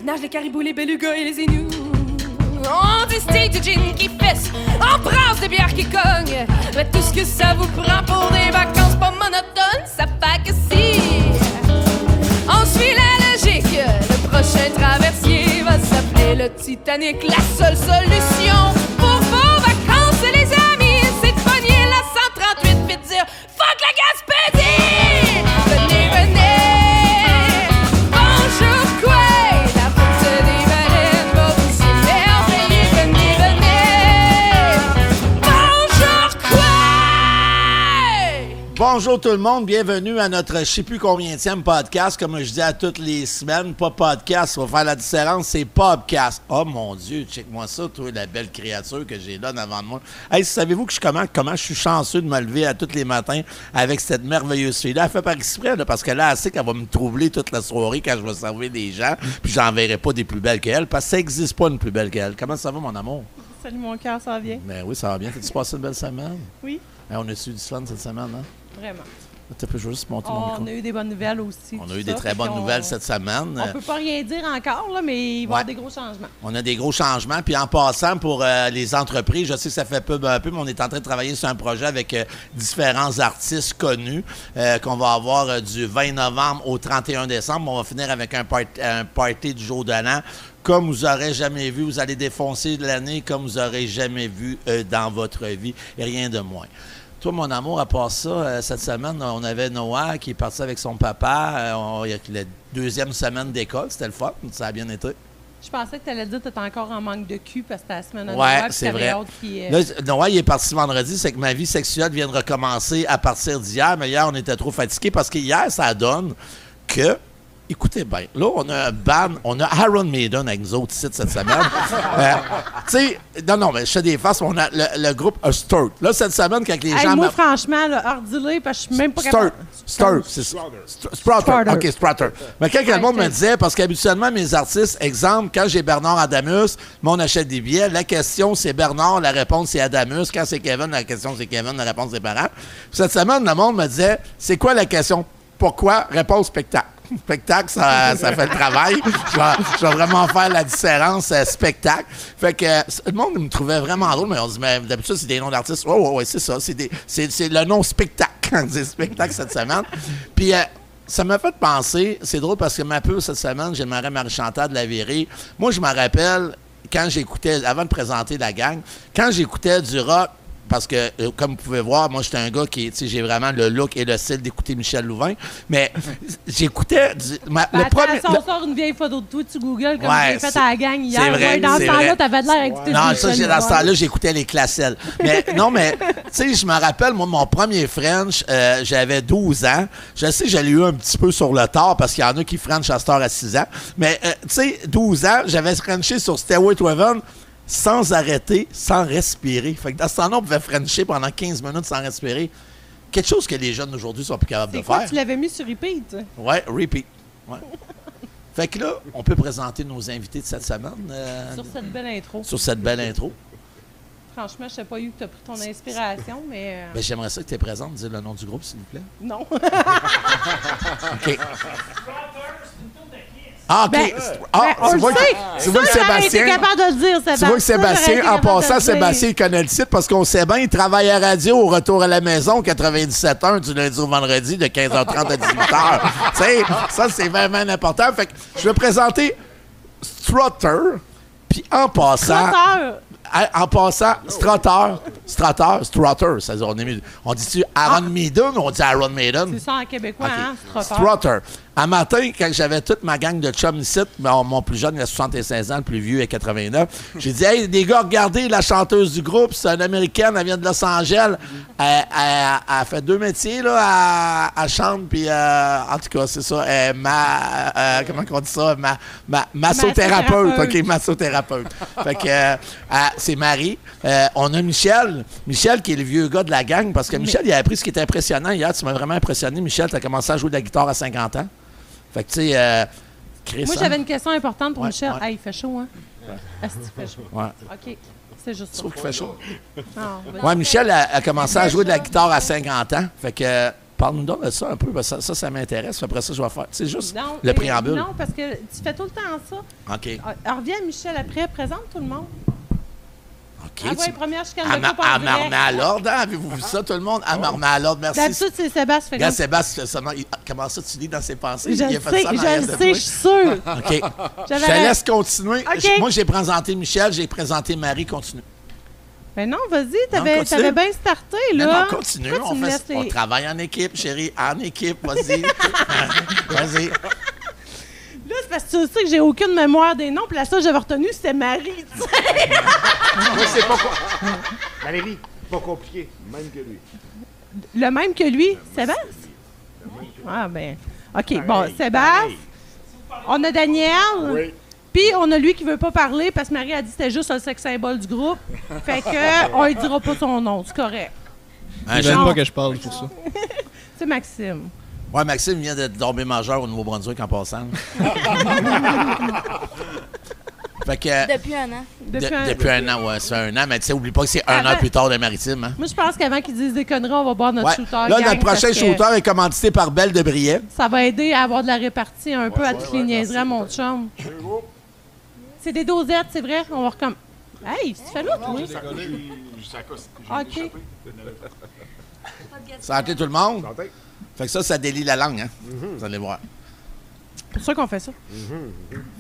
nagent les caribous, les belugas et les énous. On distille du gin qui fesse, on brasse des bières qui cognent. Mais tout ce que ça vous prend pour des vacances pas monotones, ça fait que si on suit la logique, le prochain traversier va s'appeler le Titanic. La seule solution pour vos vacances, les amis, c'est de pogner la 138 puis de dire fuck la Gaspésie! Venez, venez! Bonjour, quoi? La route des baleines va vous s'émerveiller. Venez, venez! Bonjour, quoi? Bonjour tout le monde, bienvenue à notre je sais plus combienième podcast. Comme je dis à toutes les semaines, pas podcast, ça va faire la différence, c'est podcast. Oh mon Dieu, check-moi ça, toi, la belle créature que j'ai là devant moi. Hey, savez-vous que comment je suis chanceux de me lever à tous les matins avec cette merveilleuse fille-là? Elle fait par exprès, là, parce que là, elle sait qu'elle va me troubler toute la soirée quand je vais servir des gens, puis j'en verrai pas des plus belles qu'elle, parce que ça n'existe pas une plus belle qu'elle. Comment ça va, mon amour? Salut mon cœur, ça va bien? Ben oui, ça va bien. T'as-tu passé une belle semaine? Oui. Hey, on a-tu du fun cette semaine, hein? Vraiment. Tu peux juste monter mon micro. On a eu des bonnes nouvelles aussi. On a eu des très bonnes nouvelles cette semaine. On peut pas rien dire encore, là, mais il va y avoir des gros changements. On a des gros changements. Puis en passant, pour les entreprises, je sais que ça fait peu, mais on est en train de travailler sur un projet avec différents artistes connus qu'on va avoir du 20 novembre au 31 décembre. On va finir avec un party du jour de l'an. Comme vous n'aurez jamais vu, vous allez défoncer l'année comme vous n'aurez jamais vu dans votre vie. Et rien de moins. Toi, mon amour, à part ça, cette semaine, on avait Noah qui est parti avec son papa. Il y a la deuxième semaine d'école. C'était le fun. Ça a bien été. Je pensais que tu allais dire que tu étais encore en manque de cul parce que c'était la semaine de Ouais, Noël. c'est vrai. Qui, Là, Noah, il est parti vendredi. C'est que ma vie sexuelle vient de recommencer à partir d'hier. Mais hier, on était trop fatigués parce qu'hier, ça donne que... Écoutez bien, là, on a un band, on a Iron Maiden avec nous autres ici cette semaine. Tu sais, non, mais je fais des faces, on a le groupe Sturt. Là, cette semaine, quand les gens... Moi, franchement, hors-dis-le, parce que je suis même pas capable... Sturt, c'est ça. Strutter. OK, Strutter. Mais quand le monde me disait, parce qu'habituellement, mes artistes, exemple, quand j'ai Bernard Adamus, moi, on achète des billets, la question, c'est Bernard, la réponse, c'est Adamus. Quand c'est Kevin, la question, c'est Kevin, la réponse, c'est parents. Cette semaine, le monde me disait, c'est quoi la question? Pourquoi? Réponse spectacle. Spectacle, ça fait le travail. Je vais vraiment faire la différence spectacle. Fait que le monde me trouvait vraiment drôle, mais on dit, mais d'habitude, c'est des noms d'artistes. Ouais, c'est ça. C'est le nom spectacle quand on dit spectacle cette semaine. Puis ça m'a fait penser, c'est drôle parce que ma pub cette semaine, j'aimerais Marie-Chantal de la Virée. Moi, je me rappelle, quand j'écoutais, avant de présenter la gang, quand j'écoutais du rock, parce que, comme vous pouvez voir, moi, j'étais un gars qui, tu sais, j'ai vraiment le look et le style d'écouter Michel Louvain. Mais j'écoutais... on sort une vieille photo de toi, tu googles comme j'ai fait à la gang hier. C'est vrai, dans ce temps-là, t'avais de l'air d'écouter Non, ça, dans ce temps-là, j'écoutais les Classelles. Mais non, mais, tu sais, je me rappelle, moi, mon premier French, j'avais 12 ans. Je sais que je l'ai eu un petit peu sur le tard parce qu'il y en a qui French à cette heure à 6 ans. Mais, tu sais, 12 ans, j'avais Frenché sur Stairway to Heaven sans arrêter, sans respirer. Fait que dans ce temps-là, on pouvait Frencher pendant 15 minutes sans respirer. Quelque chose que les jeunes d'aujourd'hui sont plus capables de faire. Tu l'avais mis sur repeat? Oui, repeat. Ouais. Fait que là, on peut présenter nos invités de cette semaine. Sur cette belle intro. Sur cette belle intro. Franchement, je ne sais pas où tu as pris ton inspiration, mais... Ben, j'aimerais ça que tu es présente. Dis le nom du groupe, s'il vous plaît. Non. OK. Ah, OK. On le sait. Tu vois que Sébastien... capable de le dire, Tu vois que Sébastien, en passant, Sébastien, il connaît le titre parce qu'on sait bien, il travaille à radio au retour à la maison, 97.1 du lundi au vendredi, de 15h30 à 18h. Tu sais, ça, c'est vraiment important. Fait que je vais présenter Strutter, puis en passant... Strutter. On dit-tu Iron Maiden ou on dit Iron Maiden? C'est ça en québécois, okay. hein? Strutter. Un matin, quand j'avais toute ma gang de chums ici, mon plus jeune, il a 76 ans, le plus vieux, il a 89, j'ai dit, hey, les gars, regardez la chanteuse du groupe, c'est une Américaine, elle vient de Los Angeles. Elle fait 2 métiers, là, elle chante, puis en tout cas, c'est ça, comment on dit ça? Massothérapeute. OK, massothérapeute. Fait que c'est Marie. On a Michel. Michel, qui est le vieux gars de la gang, parce que Michel, il a appris ce qui était impressionnant hier. Tu m'as vraiment impressionné, Michel. Tu as commencé à jouer de la guitare à 50 ans. Fait que, tu sais, Chris. Moi, j'avais une question importante pour Michel. Ouais. Ah, il fait chaud, hein? Ouais. Est-ce qu'il fait chaud? Ouais. OK. C'est juste ça. Tu trouves qu'il fait chaud? Non, Ouais, Michel a commencé à jouer de la guitare à 50 ans. Fait que Parle-nous donc de ça un peu, parce que ça m'intéresse. Après ça, je vais faire. C'est juste Non, le préambule. Non, parce que tu fais tout le temps ça. OK. Reviens, Michel, après. Présente tout le monde. OK. Ah ouais, première chicane de Elle couple en m'a remis direct. à l'ordre, hein? Avez-vous vu ça, tout le monde? Elle m'a remis à l'ordre, merci. D'habitude, c'est Sébastien. Regarde, Sébastien, comment ça, tu lis dans ses pensées? Je Il a le fait sais, ça en arrière de je toi. suis sûre. OK. Je J'avais te la- laisse continuer. OK. Moi, j'ai présenté Michel, j'ai présenté Marie. Continue. Ben non, vas-y, continue. t'avais bien starté, là. Non, continue. Pourquoi tu me laisses On les- travaille en équipe, chérie. En équipe, vas-y. Vas-y. Là, c'est parce que tu sais que j'ai aucune mémoire des noms, puis la seule que j'avais retenue, c'était Marie, tu sais. Moi, c'est pas Valérie, pas compliqué, même que lui. Le même que lui, Sébastien? Ah, ben. OK, bon, Sébastien. On a Daniel. Oui. Puis on a lui qui veut pas parler parce que Marie a dit que c'était juste le sex symbole du groupe. Fait que on lui dira pas son nom, c'est correct. Hein, J'aime Non. pas que je parle pour ça. C'est Maxime. Ouais, Maxime vient d'être tombé majeur au Nouveau-Brunswick en passant. Fait que. Depuis un an. Depuis un an, ouais, ça fait un an. Mais tu sais, oublie pas que c'est un Avant- an plus tard de Maritime. Hein? Moi, je pense qu'avant qu'ils disent des conneries, on va boire notre Ouais. shooter. Là, gang, notre prochain parce que shooter est commandité par Belle de Briet. Ça va aider à avoir de la répartie un peu à toutes les niaiseries à mon chum. C'est des dosettes, c'est vrai? On va recommencer. Hey, tu fais là, toi? OK. Santé tout le monde. Santé. Fait que ça délie la langue, hein? Vous allez voir. C'est pour ça qu'on fait ça.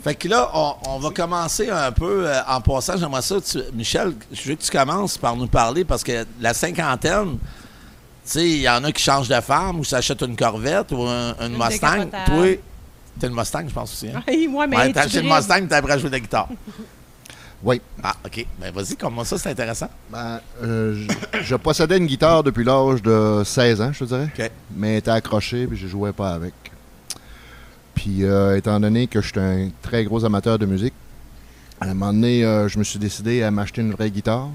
Fait que là, on va commencer un peu en passant. J'aimerais ça, Michel, je veux que tu commences par nous parler parce que la cinquantaine, tu sais, il y en a qui changent de femme ou s'achètent une Corvette ou une Mustang. décapotable. Toi, t'as une Mustang, je pense aussi. Hein? Hey, moi, mais Ouais, t'as tu acheté une drives. Mustang, t'as appris à jouer de la guitare. Oui. Ah, OK. Ben vas-y, comment ça, c'est intéressant. Ben, je possédais une guitare depuis l'âge de 16 ans, je te dirais. OK. Mais elle était accrochée puis je jouais pas avec. Puis, étant donné que je suis un très gros amateur de musique, à un moment donné, je me suis décidé à m'acheter une vraie guitare.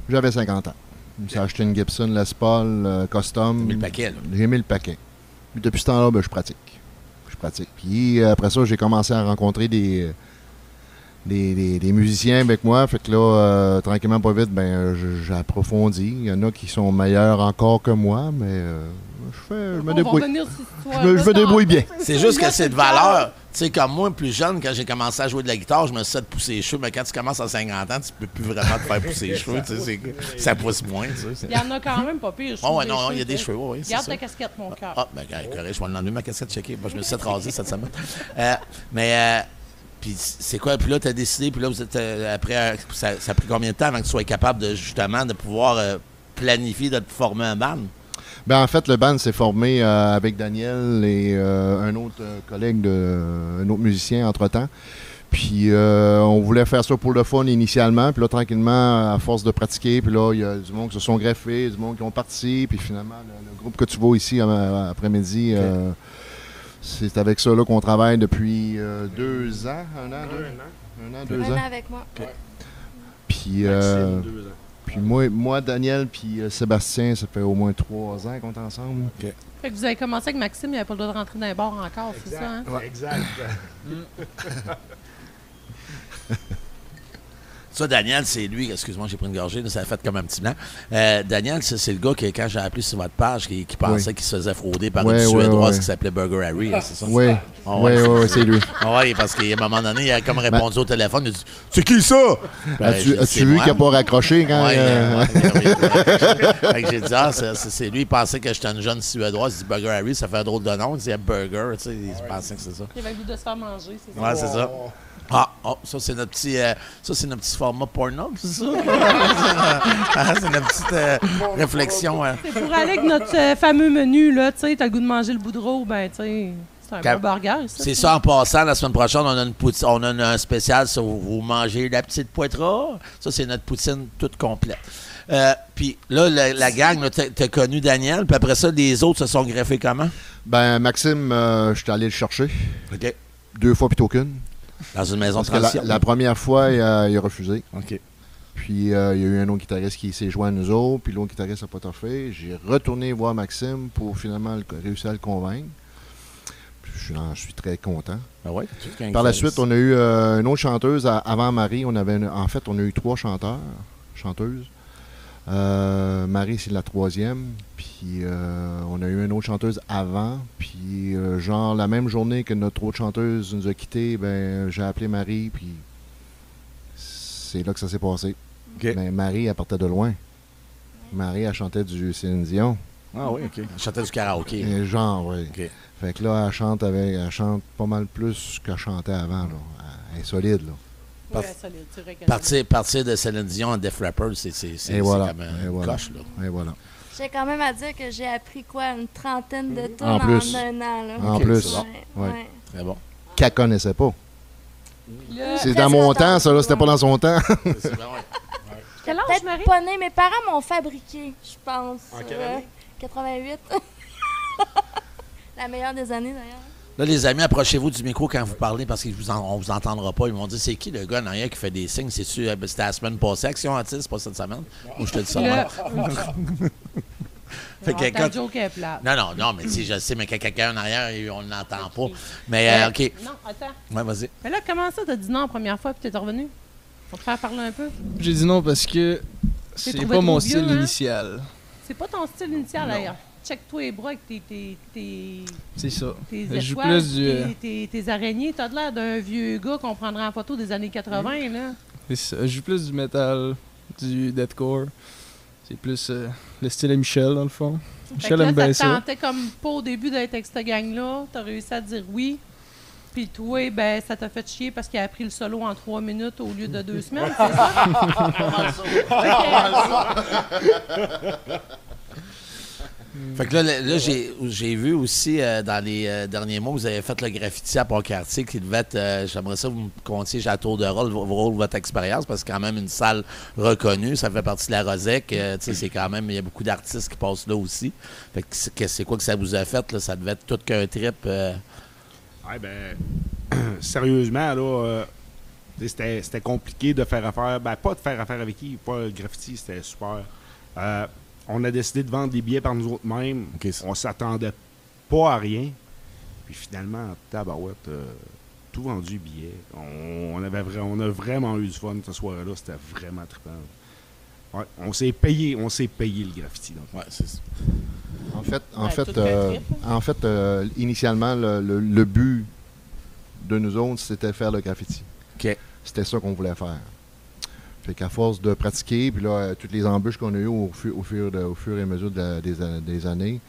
J'avais 50 ans. Je me suis acheté une Gibson Les Paul Custom. Mis le paquet, là. J'ai mis le paquet. Puis depuis ce temps-là, ben, je pratique. Puis après ça, j'ai commencé à rencontrer des musiciens avec moi. Fait que là, tranquillement, pas vite, ben, j'approfondis. Il y en a qui sont meilleurs encore que moi, mais je me débrouille. Je me débrouille bien. C'est juste que c'est de valeur. Tu sais, comme moi, plus jeune, quand j'ai commencé à jouer de la guitare, je me suis fait pousser les cheveux. Mais quand tu commences à 50 ans, tu peux plus vraiment te faire pousser les cheveux. Tu sais, ça pousse moins. Tu sais. Il y en a quand même pas pire. je Oh, trouve, ouais, des non, cheveux, il y a des tu sais. cheveux, oui. Garde ta casquette, mon cœur. Ah, ben, correct, je vais l'enlever ma casquette checker. Moi, je me suis fait raser cette semaine. Puis c'est quoi? Puis là, tu as décidé, puis là, vous êtes après, ça a pris combien de temps avant que tu sois capable de justement de pouvoir planifier de te former un band? Ben, en fait, le band s'est formé avec Daniel et un autre collègue, un autre musicien entre-temps. Puis on voulait faire ça pour le fun initialement. Puis là, tranquillement, à force de pratiquer, puis là, il y a du monde qui se sont greffés, du monde qui ont parti. Puis finalement, le groupe que tu vois ici après-midi, c'est avec ça là, qu'on travaille depuis 2 ans, un an, 2 Un ans. an avec moi. Puis, Maxime, 2 ans. puis moi, Daniel, puis Sébastien, ça fait au moins 3 ans qu'on est ensemble. Fait que vous avez commencé avec Maxime, il n'avait pas le droit de rentrer dans les bars encore, c'est ça, hein? Exact. Ça, Daniel, c'est lui, excuse-moi, j'ai pris une gorgée, là, ça a fait comme un petit blanc. Daniel, c'est le gars que, quand j'ai appelé sur votre page, qui pensait qu'il se faisait frauder par une Suédoise qui s'appelait Burger Harry, hein, c'est ça? Oui, Ah oui, c'est lui. Oui, parce qu'à un moment donné, il a comme répondu au téléphone, il a dit « C'est qui ça? » As-tu vu qu'il n'a pas raccroché quand... Oui, j'ai dit, c'est lui, il pensait que j'étais une jeune Suédoise. Il dit Burger Harry, ça fait un drôle de nom. Il disait Burger, tu sais, il pensait que c'est ça. Il avait le goût de se faire manger, c'est ça? Ouais, c'est ça. Ça, c'est notre petit format porno, c'est ça? C'est notre petite réflexion. C'est pour aller avec notre fameux menu, là, tu sais, t'as le goût de manger le boudreau, ben, tu sais, c'est un bon burger, ça. C'est ça, en passant, la semaine prochaine, on a un spécial sur vous mangez la petite poitras. Ça, c'est notre poutine toute complète. Puis là, la gang, t'as connu Daniel, puis après ça, les autres se sont greffés comment? Ben, Maxime, je suis allé le chercher. OK. 2 fois plutôt qu'une. Dans une maison de Parce que transition? la première fois, il a refusé. OK. Puis, il y a eu un autre guitariste qui s'est joint à nous autres, puis l'autre guitariste n'a pas toffé. J'ai retourné voir Maxime pour finalement réussir à le convaincre. Puis, je suis très content. Ah ouais? Par la suite, on a eu une autre chanteuse avant Marie. On a eu 3 chanteuses. Marie, c'est la 3e. Puis Puis on a eu une autre chanteuse avant. Puis genre la même journée que notre autre chanteuse nous a quittés, ben j'ai appelé Marie. Puis c'est là que ça s'est passé. OK. Mais Marie, elle partait de loin. Marie, elle chantait du Céline Dion. Ah oui, OK. Elle chantait du karaoké. Et genre, oui. OK. Fait que là, elle chante pas mal plus qu'elle chantait avant. Là. Elle est solide, là. Oui, solide, c'est vrai qu'elle Partir de Céline Dion à Def Rapper, c'est voilà. comme un coche, là. Et voilà. J'ai quand même à dire que j'ai appris une trentaine de tunes En plus. en un an. Là. En OK, plus, c'est bon. ouais. Ouais. Très bon. Qu'elle connaissait pas. Là, C'est dans mon temps, ça, là, c'était pas dans son temps. C'est bon, ouais. quel âge, Peut-être Marie? pas né. Mes parents m'ont fabriqué, je pense. En quelle année? 88. La meilleure des années, d'ailleurs. Là, les amis, approchez-vous du micro quand vous parlez parce qu'on vous entendra pas. Ils m'ont dit, c'est qui le gars en arrière qui fait des signes? C'était la semaine passée, Action Artiste, c'est pas cette semaine? Ou je te dis ça? Là, Fait que, ta écoute, joke est plate. non, mais si je sais, mais qu'il y a quelqu'un en arrière, on ne l'entend pas. Mais, OK. Non, attends. Ouais, vas-y. Mais là, comment ça, t'as dit non la première fois puis t'es revenu? Pour te faire parler un peu? J'ai dit non parce que c'est trouvé pas mon trop vieux, style hein? initial. C'est pas ton style initial, d'ailleurs. Check-toi les bras avec tes C'est ça. Je joue étoiles, plus du. tes araignées. T'as de l'air d'un vieux gars qu'on prendrait en photo des années 80, là. C'est ça. Je joue plus du metal, du deathcore. C'est plus le style à Michel, dans le fond. Fait Michel que aime là, bien ça ça. tentait comme pas au début d'être avec cette gang-là. T'as réussi à dire oui. Puis toi, ben, ça t'a fait chier parce qu'il a pris le solo en 3 minutes au lieu de 2 semaines, c'est ça? Fait que là j'ai vu aussi dans les derniers mois, vous avez fait le graffiti à Pont-Cartier qui devait être, j'aimerais ça que vous me contiez à tour de rôle votre expérience parce que c'est quand même une salle reconnue, ça fait partie de la Rosec, tu sais, c'est quand même, il y a beaucoup d'artistes qui passent là aussi. Fait que c'est quoi que ça vous a fait, là? Ça devait être tout qu'un trip. Ouais, ben, sérieusement, là, c'était compliqué de faire affaire. Ben, pas de faire affaire avec qui, pas le graffiti, c'était super. On a décidé de vendre des billets par nous autres mêmes. OK. On s'attendait pas à rien. Puis finalement, tabarouette, tout vendu billets. On a vraiment eu du fun ce soir-là. C'était vraiment trippant. Ouais, on s'est payé le graffiti. Donc. Ouais, c'est ça. En fait, initialement, le but de nous autres, c'était de faire le graffiti. OK. C'était ça qu'on voulait faire. Fait qu'à force de pratiquer, puis là, toutes les embûches qu'on a eues au fur et à mesure des années,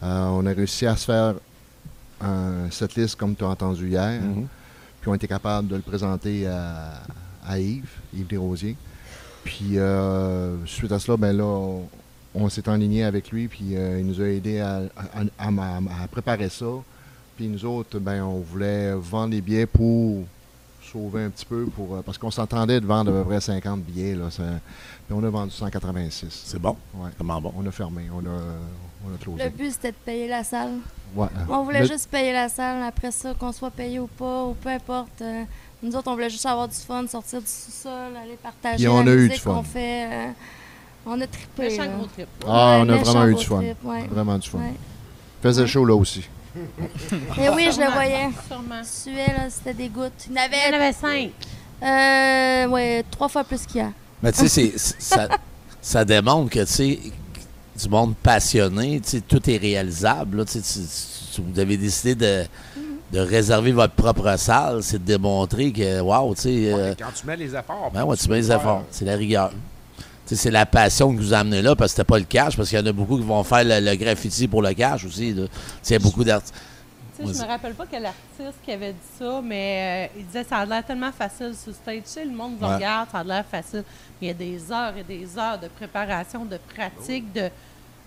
on a réussi à se faire un setlist comme tu as entendu hier. Mm-hmm. Puis on était capable de le présenter à Yves Desrosiers. Puis suite à cela, ben là, on s'est enligné avec lui, puis il nous a aidé à préparer ça. Puis nous autres, ben on voulait vendre les billets pour sauver un petit peu, parce qu'on s'entendait de vendre à peu près 50 billets. Là, puis on a vendu 186. C'est bon? Ouais. Comment bon? On a fermé, on a closé. Le but, c'était de payer la salle. Ouais. On voulait juste payer la salle. Après ça, qu'on soit payé ou pas, ou peu importe. Nous autres, on voulait juste avoir du fun, sortir du sous-sol, aller partager Puis on la a eu musique du fun. qu'on fait. On a trippé. Méchant là. gros trip. Ah, on a méchant vraiment eu gros du fun. trip, ouais. Vraiment du fun. Ouais. Faisait chaud là aussi. Et oui, je le Sûrement, voyais. Sûrement. Suait, là, c'était des gouttes. Il y en Il y en avait, avait 5. ouais, 3 fois plus qu'il y a. Mais tu sais, ça démontre que, tu sais, du monde passionné, tu sais, tout est réalisable. Là, tu sais, vous avez décidé de réserver votre propre salle, c'est de démontrer que, wow, tu sais... Ouais, quand tu mets les efforts. Ben ouais, tu mets les efforts. C'est la rigueur. Tu sais, c'est la passion que vous amenez là, parce que c'était pas le cash, parce qu'il y en a beaucoup qui vont faire le graffiti pour le cash aussi. Là. Tu sais, il y a beaucoup d'artistes. Tu sais, je me rappelle pas quel artiste qui avait dit ça, mais il disait ça a l'air tellement facile sur stage. Tu sais, le monde vous regarde, ça a l'air facile. Mais il y a des heures et des heures de préparation, de pratique, de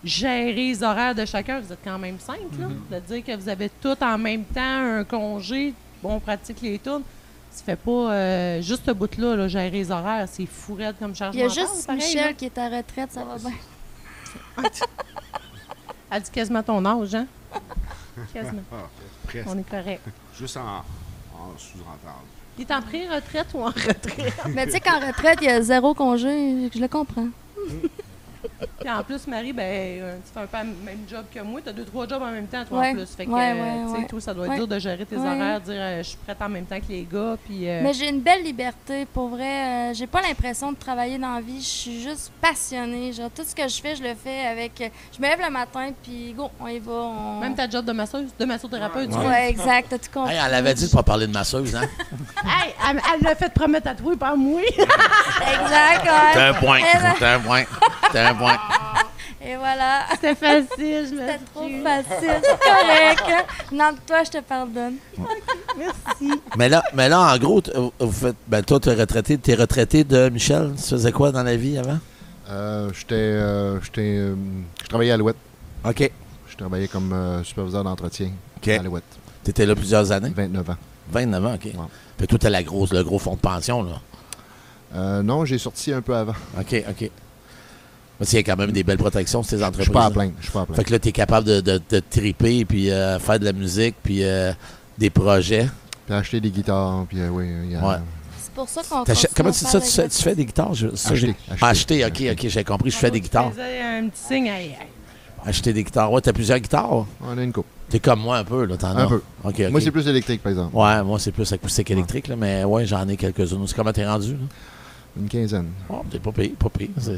gérer les horaires de chacun. Vous êtes quand même 5, là. De dire que vous avez tout en même temps, un congé, bon, on pratique les tours. Ça fait pas juste ce bout-là, là, gérer les horaires. C'est fou raide comme charge Il y a mentale, juste pareil, Michel là. qui est à retraite, ça va bien. Elle dit quasiment ton âge, hein? Quasiment. Ah, presque. On est correct. Juste en sous-entendu. Il est en pré-retraite ou en retraite? Mais tu sais qu'en retraite, il y a 0 congé, je le comprends. Puis en plus, Marie, ben, tu fais un peu le même job que moi. Tu as 2-3 jobs en même temps, toi, Ouais. en plus. Fait que, Ouais, tu sais, toi, ça doit être Ouais. dur de gérer tes Ouais. horaires, dire je suis prête en même temps que les gars. Puis, Mais j'ai une belle liberté, pour vrai. J'ai pas l'impression de travailler dans la vie. Je suis juste passionnée. Genre, tout ce que je fais, je le fais avec... Je me lève le matin, puis go, on y va. même ta job de masseuse, de massothérapeute, tu vois. Ouais, exact. T'as tout compris. Hey, elle avait dit de pas parler de masseuse, hein? Hey, elle l'a fait promettre à toi, pas à moi. Exact, ouais. T'as un point. Et là- T'as un point. T'as un point. Et voilà. C'était facile, je me C'était trop suis. facile. C'est correct. Non, toi, je te pardonne. Mais là, en gros, vous faites. Ben, toi, t'es retraité de Michel. Tu faisais quoi dans la vie avant? Je travaillais à Alouette. OK. Je travaillais comme superviseur d'entretien OK. à Alouette. T'étais là plusieurs années? 29 ans. 29 ans, OK. Puis toi, t'as le gros fonds de pension, là. Non, j'ai sorti un peu avant. OK. Parce qu'il y a quand même des belles protections, ces Je entreprises. suis pas à plaindre. Je suis pas à plaindre. Fait que là, t'es capable de triper, puis faire de la musique, puis des projets. Puis acheter des guitares, puis oui, il y a... Ouais. C'est pour ça qu'on Comment tu dis ça? continue à Tu fais des guitares? Acheter. OK, j'ai compris. Je fais des guitares. Je faisais un petit signe. Hey. Acheter des guitares. Ouais, t'as plusieurs guitares. On a une coupe. T'es comme moi un peu, là. T'en as. Un peu. OK. Moi, c'est plus électrique, par exemple. Ouais, moi, c'est plus acoustique électrique, là, mais ouais, j'en ai quelques-unes. Comment t'es rendu, là? Une quinzaine. Oh, t'es pas payé.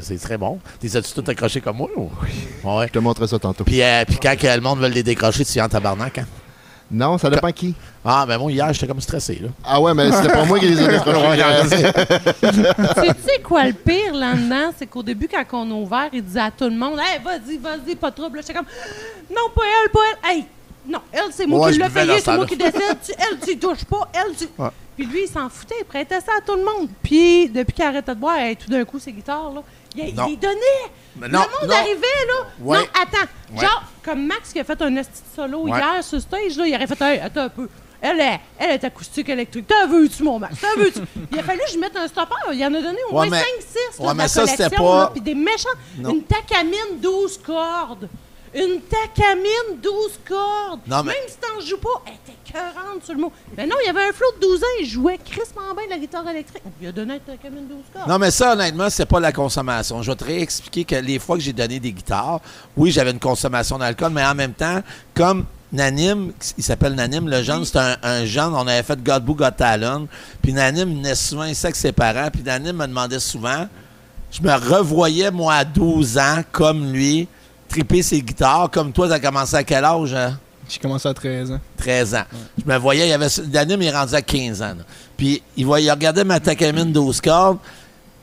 C'est très bon. T'es as-tu tout accroché comme moi? Ou? Ouais. Je te montrerai ça tantôt. Puis quand que le monde veut les décrocher, tu y en tabarnak, hein? Non, ça dépend qui. Ah, ben moi, hier, j'étais comme stressé, là. Ah ouais, mais c'était pas moi qui les ai décrochés. Sais-tu quoi le pire là-dedans? C'est qu'au début, quand on a ouvert, il disait à tout le monde hey, vas-y, pas de trouble. J'étais comme non, pas elle. Hey, non, elle, c'est moi Ouais, qui je l'ai buvais dans payé, ce c'est moi temps-là. qui décide. Elle, tu y touches pas. Elle, tu. Ouais. Puis lui, il s'en foutait, il prêtait ça à tout le monde. Puis depuis qu'il arrêtait de boire, hey, tout d'un coup, ses guitares, là, il Non. les donnait. Mais Le non, monde non. arrivait, là. Ouais. Non, attends. Ouais. Genre, comme Max qui a fait un esti de solo Ouais. hier sur stage, là, il aurait fait hey, attends un peu. Elle est acoustique électrique. T'en veux-tu, mon Max? T'en veux-tu? Il a fallu que je mette un stopper. Il en a donné au Ouais, moins mais- 5-6 ouais, de mais la ça, c'était collection. pas- Là, puis des méchants. Non. Une Takamine 12 cordes. Une Takamine 12 cordes. Non, mais- Même si t'en joues pas, elle était écœurante sur le mot. Mais non, il y avait un flot de 12 ans. Il jouait crissement bien de la guitare électrique. On lui a donné une Takamine 12 cordes. Non, mais ça, honnêtement, c'est pas la consommation. Je vais te réexpliquer que les fois que j'ai donné des guitares, oui, j'avais une consommation d'alcool, mais en même temps, comme Nanim, il s'appelle Nanim, le jeune, c'est un jeune, on avait fait God Boo, God Talon, puis Nanim venait souvent ici avec ses parents, puis Nanim me demandait souvent, je me revoyais, moi, à 12 ans, comme lui, triper ses guitares, comme toi, t'as commencé à quel âge, hein? J'ai commencé à 13 ans. 13 ans. Je me voyais, Nanim, il est rendu à 15 ans, là. Puis il regardait ma Takamine 12 cordes,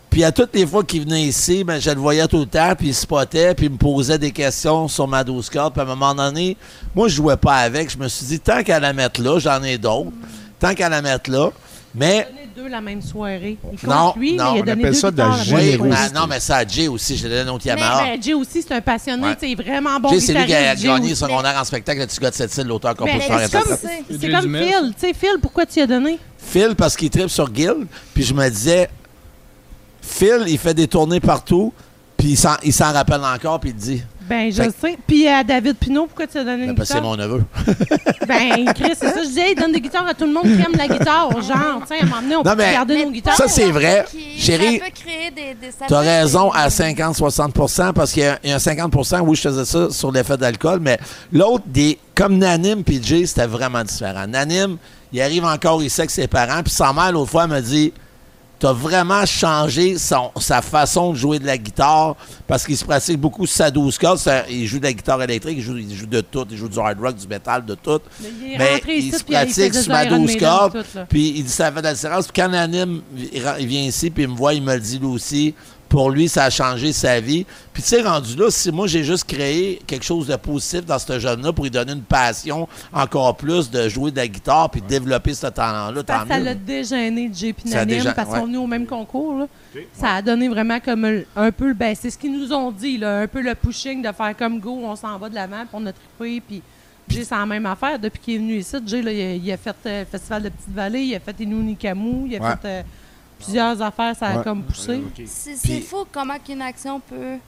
puis à toutes les fois qu'il venait ici, ben, je le voyais tout le temps, puis il spottait, puis il me posait des questions sur ma 12 cordes. Puis à un moment donné, moi, je jouais pas avec. Je me suis dit, tant qu'à la mettre là, j'en ai d'autres. Tant qu'à la mettre là. Il a Mais, donné 2 la même soirée. Il compte Non, lui, non, mais il a on donné appelle 2 ça de la guitares la même oui, générosité. non, mais ça à Jay aussi, j'ai donné un autre Mais Yamaha. Jay aussi, c'est un passionné. Ouais. Tu sais, il est vraiment bon Jay, c'est lui qui a guitariste, Jay gagné aussi. secondaire en spectacle, le petit gars de cette île, l'auteur, Mais compositeur, c'est comme, interprète. c'est Jay comme Dumais. Phil. Tu sais, Phil, pourquoi tu y as donné? Phil, parce qu'il tripe sur Guild, puis je me disais, Phil, il fait des tournées partout, puis il s'en rappelle encore, puis il dit, Ben, je Fait- sais. Puis à David Pinot, pourquoi tu as donné une parce que c'est guitare? mon neveu. Ben, Chris, c'est ça. Je disais, il donne des guitares à tout le monde qui aime la guitare. Genre, tu sais, à un moment donné, on Non, peut mais- garder nos guitares. Ça, c'est vrai. Chérie, Ça peut créer des ça tu as peut raison créer à euh, 50-60 parce qu'il y a un 50 oui, je faisais ça sur l'effet d'alcool, mais l'autre, comme Nanim puis Jay, c'était vraiment différent. Nanim, il arrive encore ici avec ses parents, puis sa mère, l'autre fois, elle me dit t'as vraiment changé sa façon de jouer de la guitare parce qu'il se pratique beaucoup sur sa 12 cordes. Il joue de la guitare électrique, il joue de tout. Il joue du hard rock, du metal, de tout. Il est Mais rentré il ici, se puis il pratique faisait sur ma du Iron 12 Maiden, cordes. tout, là. Puis il dit ça fait de la différence. Puis quand Nanim il vient ici, puis il me voit, il me le dit lui aussi. Pour lui, ça a changé sa vie. Puis tu sais, rendu là, si moi j'ai juste créé quelque chose de positif dans ce jeune-là pour lui donner une passion encore plus de jouer de la guitare puis de développer ce talent-là, tant Parce que ça mieux. l'a dégêné de Jay Ça a Nanim dégêné, parce qu'ils ouais. sont venus au même concours. Là. Ça a donné vraiment comme un peu, ben, c'est ce qu'ils nous ont dit, là, un peu le pushing de faire comme go, on s'en va de l'avant, puis on a trippé, puis Jay, c'est la même affaire. Depuis qu'il est venu ici, Jay, là, il a fait le Festival de Petite-Vallée, il a fait Inunikamu, il a Ouais. fait plusieurs affaires, ça a Ouais. comme poussé. C'est Puis- fou comment qu'une action peut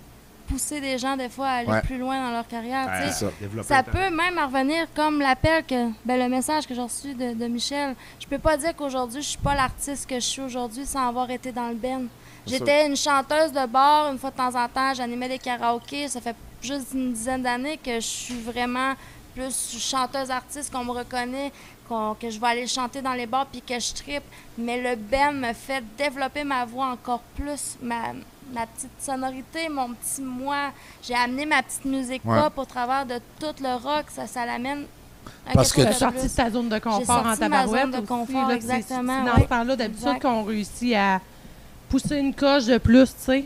pousser des gens des fois à aller Ouais. plus loin dans leur carrière. tu sais. ça. Développer Ça le talent. peut même revenir comme l'appel le message que j'ai reçu de Michel. Je peux pas dire qu'aujourd'hui je suis pas l'artiste que je suis aujourd'hui sans avoir été dans le band. J'étais une chanteuse de bar, une fois de temps en temps, j'animais des karaokés. Ça fait juste une dizaine d'années que je suis vraiment plus chanteuse artiste, qu'on me reconnaît, que je vais aller chanter dans les bars puis que je trippe. Mais le band me fait développer ma voix encore plus, ma petite sonorité, mon petit moi. J'ai amené ma petite musique pop au travers de tout le rock. Ça l'amène. Parce que tu as sorti de ta zone de confort en tabarouette. Ma zone de confort, aussi, exactement. C'est dans ce temps-là, d'habitude, qu'on réussit à pousser une coche de plus, tu sais.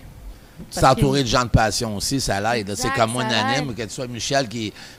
S'entourer de gens de passion aussi, ça l'aide. C'est comme moi, ça Nanim, l'aide. que tu sois Michel,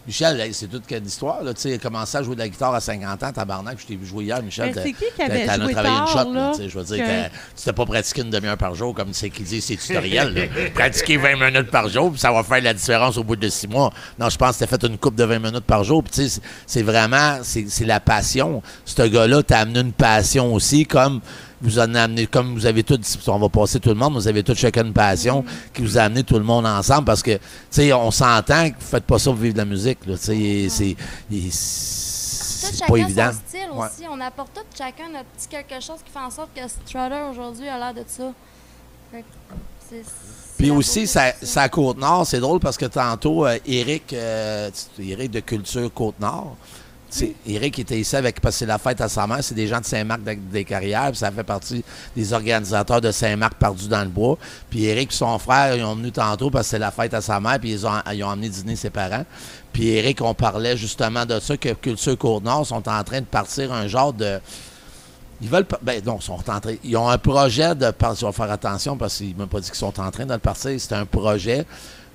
Michel, c'est toute une histoire. Tu sais, commencé à jouer de la guitare à 50 ans, tabarnak, je t'ai vu jouer hier, Michel. C'est qui avait t'en as joué travaillé une tard, shot, là, je veux dire, tu t'es pas pratiqué une demi-heure par jour, comme c'est qui dit ces tutoriels. Là. Pratiquer 20 minutes par jour, puis ça va faire la différence au bout de 6 mois. Non, je pense que t'as fait une coupe de 20 minutes par jour, puis tu sais, c'est vraiment, c'est la passion. Ce gars-là t'a amené une passion aussi, comme vous en amené, comme vous avez tous, on va passer tout le monde, vous avez tous chacun une passion qui vous a amené tout le monde ensemble parce que, tu sais, on s'entend que vous faites pas ça pour vivre de la musique, là, tu sais, c'est pas évident. Son style aussi, on apporte tout chacun notre petit quelque chose qui fait en sorte que Strutter aujourd'hui a l'air de ça. Puis aussi, ça Côte-Nord, c'est drôle parce que tantôt, Éric de Culture Côte-Nord, Éric était ici parce que c'est la fête à sa mère. C'est des gens de Saint-Marc-des-Carrières. Puis ça fait partie des organisateurs de Saint-Marc perdus dans le bois. Puis Éric et son frère, ils ont venu tantôt parce que c'est la fête à sa mère. Puis ils ont amené dîner ses parents. Puis Éric, on parlait justement de ça, que Culture Côte-Nord sont en train de partir un genre de... Ils veulent... ils ont un projet de... Je vais faire attention parce qu'ils ne m'ont pas dit qu'ils sont en train de le partir. C'est un projet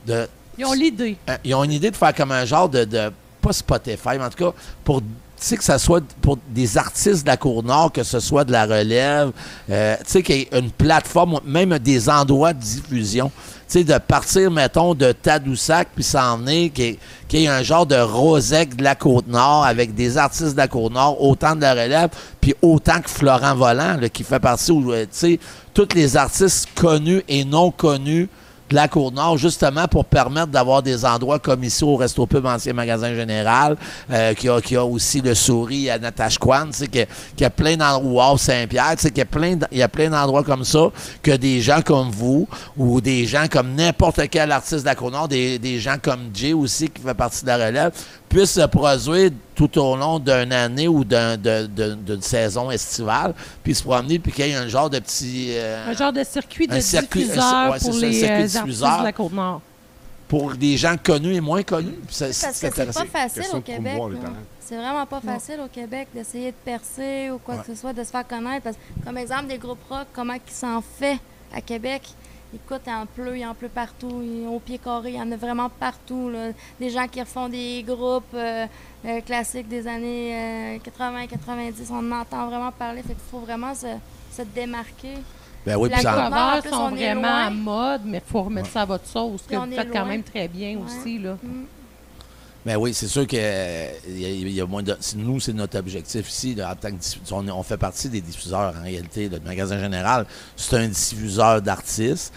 de... Ils ont l'idée. Ils ont une idée de faire comme un genre de pas Spotify, mais en tout cas, pour que ça soit pour des artistes de la Côte-Nord, que ce soit de la relève, tu sais, qu'il y ait une plateforme, même des endroits de diffusion. Tu sais, de partir, mettons, de Tadoussac, puis s'en venir, qu'il y ait un genre de Rosec de la Côte-Nord, avec des artistes de la Côte-Nord, autant de la relève, puis autant que Florent Volant, là, qui fait partie, tu sais, tous les artistes connus et non connus de la Côte-Nord, justement pour permettre d'avoir des endroits comme ici au Resto Pub Ancien Magasin Général, qui a aussi le Souris à Natashquan, qu'il y a plein d'endroits, Saint-Pierre, qu'il y a plein d'endroits comme ça, que des gens comme vous, ou des gens comme n'importe quel artiste de la Côte-Nord, des gens comme Jay aussi, qui fait partie de la relève, puissent se produire tout au long d'une année ou d'une saison estivale, puis se promener, puis qu'il y ait un genre de petit... un genre de circuit de diffuseur pour les artistes de la Côte-Nord. Pour des gens connus et moins connus. Parce que c'est pas facile au Québec. C'est vraiment pas facile au Québec d'essayer de percer ou quoi que ce soit, de se faire connaître. Parce que, comme exemple, des groupes rock, comment ils s'en fait à Québec? Écoute, il en pleut partout. Au pied carré, il y en a vraiment partout. Là. Des gens qui refont des groupes classiques des années 80-90. On entend vraiment parler. Fait qu'il faut vraiment se démarquer. Ben oui, les covers sont vraiment à mode, mais il faut remettre ça à votre sauce, que vous faites quand même très bien aussi. Là. Ben oui, c'est sûr que y a moins de... Nous, c'est notre objectif ici. Là, en tant que on fait partie des diffuseurs, en réalité. Le Magasin Général, c'est un diffuseur d'artistes.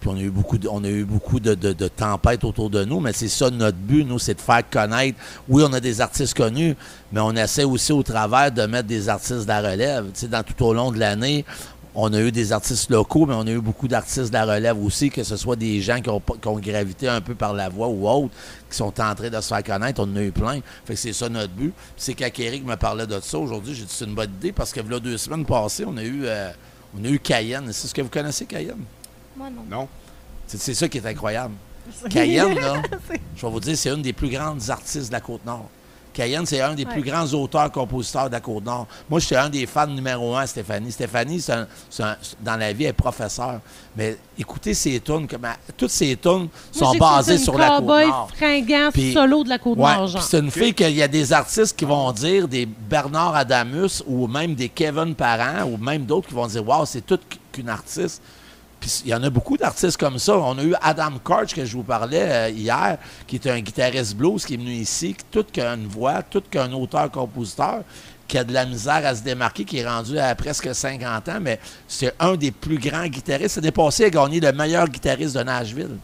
Puis on a eu beaucoup de tempêtes autour de nous, mais c'est ça notre but, nous, c'est de faire connaître. Oui, on a des artistes connus, mais on essaie aussi au travers de mettre des artistes de la relève. Tu sais, tout au long de l'année, on a eu des artistes locaux, mais on a eu beaucoup d'artistes de la relève aussi, que ce soit des gens qui ont gravité un peu par la voix ou autres, qui sont en train de se faire connaître. On en a eu plein. Fait que c'est ça notre but. Puis c'est quand Éric me parlait de ça aujourd'hui, j'ai dit c'est une bonne idée parce que là, 2 semaines passées, on a eu Cayenne. C'est ce que vous connaissez, Cayenne? Moi, non. Non. C'est ça qui est incroyable. Cayenne, là, je vais vous dire, c'est une des plus grandes artistes de la Côte-Nord. Cayenne, c'est un des plus grands auteurs-compositeurs de la Côte-Nord. Moi, j'étais un des fans numéro 1 à Stéphanie. Stéphanie, dans la vie, elle est professeure. Mais écoutez ses tunes, toutes ses tunes sont basées sur la Côte-Nord. Fringant solo de la Côte-Nord, genre. C'est une fille qu'il y a des artistes qui vont dire, des Bernard Adamus ou même des Kevin Parent ou même d'autres qui vont dire « Wow, c'est toute qu'une artiste ». Puis il y en a beaucoup d'artistes comme ça. On a eu Adam Karch, que je vous parlais hier, qui est un guitariste blues qui est venu ici, tout qu'une voix, tout qu'un auteur-compositeur, qui a de la misère à se démarquer, qui est rendu à presque 50 ans, mais c'est un des plus grands guitaristes. C'est dépassé à gagner le meilleur guitariste de Nashville.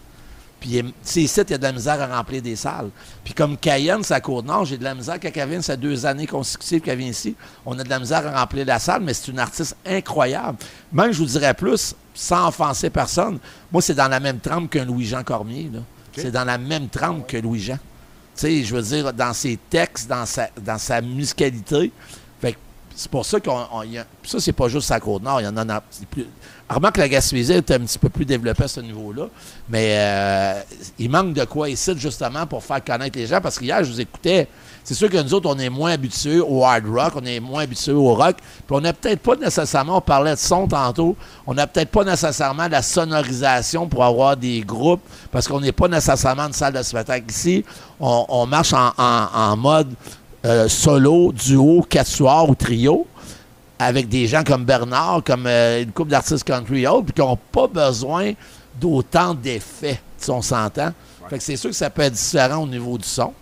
Puis c'est ici, il y a de la misère à remplir des salles. Puis comme Cayenne, c'est à Côte-Nord, j'ai de la misère quand elle vient, ça 2 années consécutives qu'elle vient ici. On a de la misère à remplir la salle, mais c'est une artiste incroyable. Même, je vous dirais plus, sans offenser personne, moi, c'est dans la même trempe qu'un Louis-Jean Cormier. Là. Okay. C'est dans la même trempe que Louis-Jean. Tu sais, je veux dire, dans ses textes, dans sa musicalité. Fait que c'est pour ça ça, c'est pas juste à Côte-Nord. Il y en a plus. Remarque que la Gaspésie est un petit peu plus développée à ce niveau-là. Mais il manque de quoi ici, justement, pour faire connaître les gens. Parce qu'hier, je vous écoutais. C'est sûr que nous autres, on est moins habitués au hard rock, on est moins habitués au rock. Puis on n'a peut-être pas nécessairement, on parlait de son tantôt, on n'a peut-être pas nécessairement la sonorisation pour avoir des groupes, parce qu'on n'est pas nécessairement une salle de spectacle ici. On marche en mode solo, duo, quatuor ou trio, avec des gens comme Bernard, comme une couple d'artistes country et autres, puis qui n'ont pas besoin d'autant d'effets, si on s'entend. Ouais. Fait que c'est sûr que ça peut être différent au niveau du son,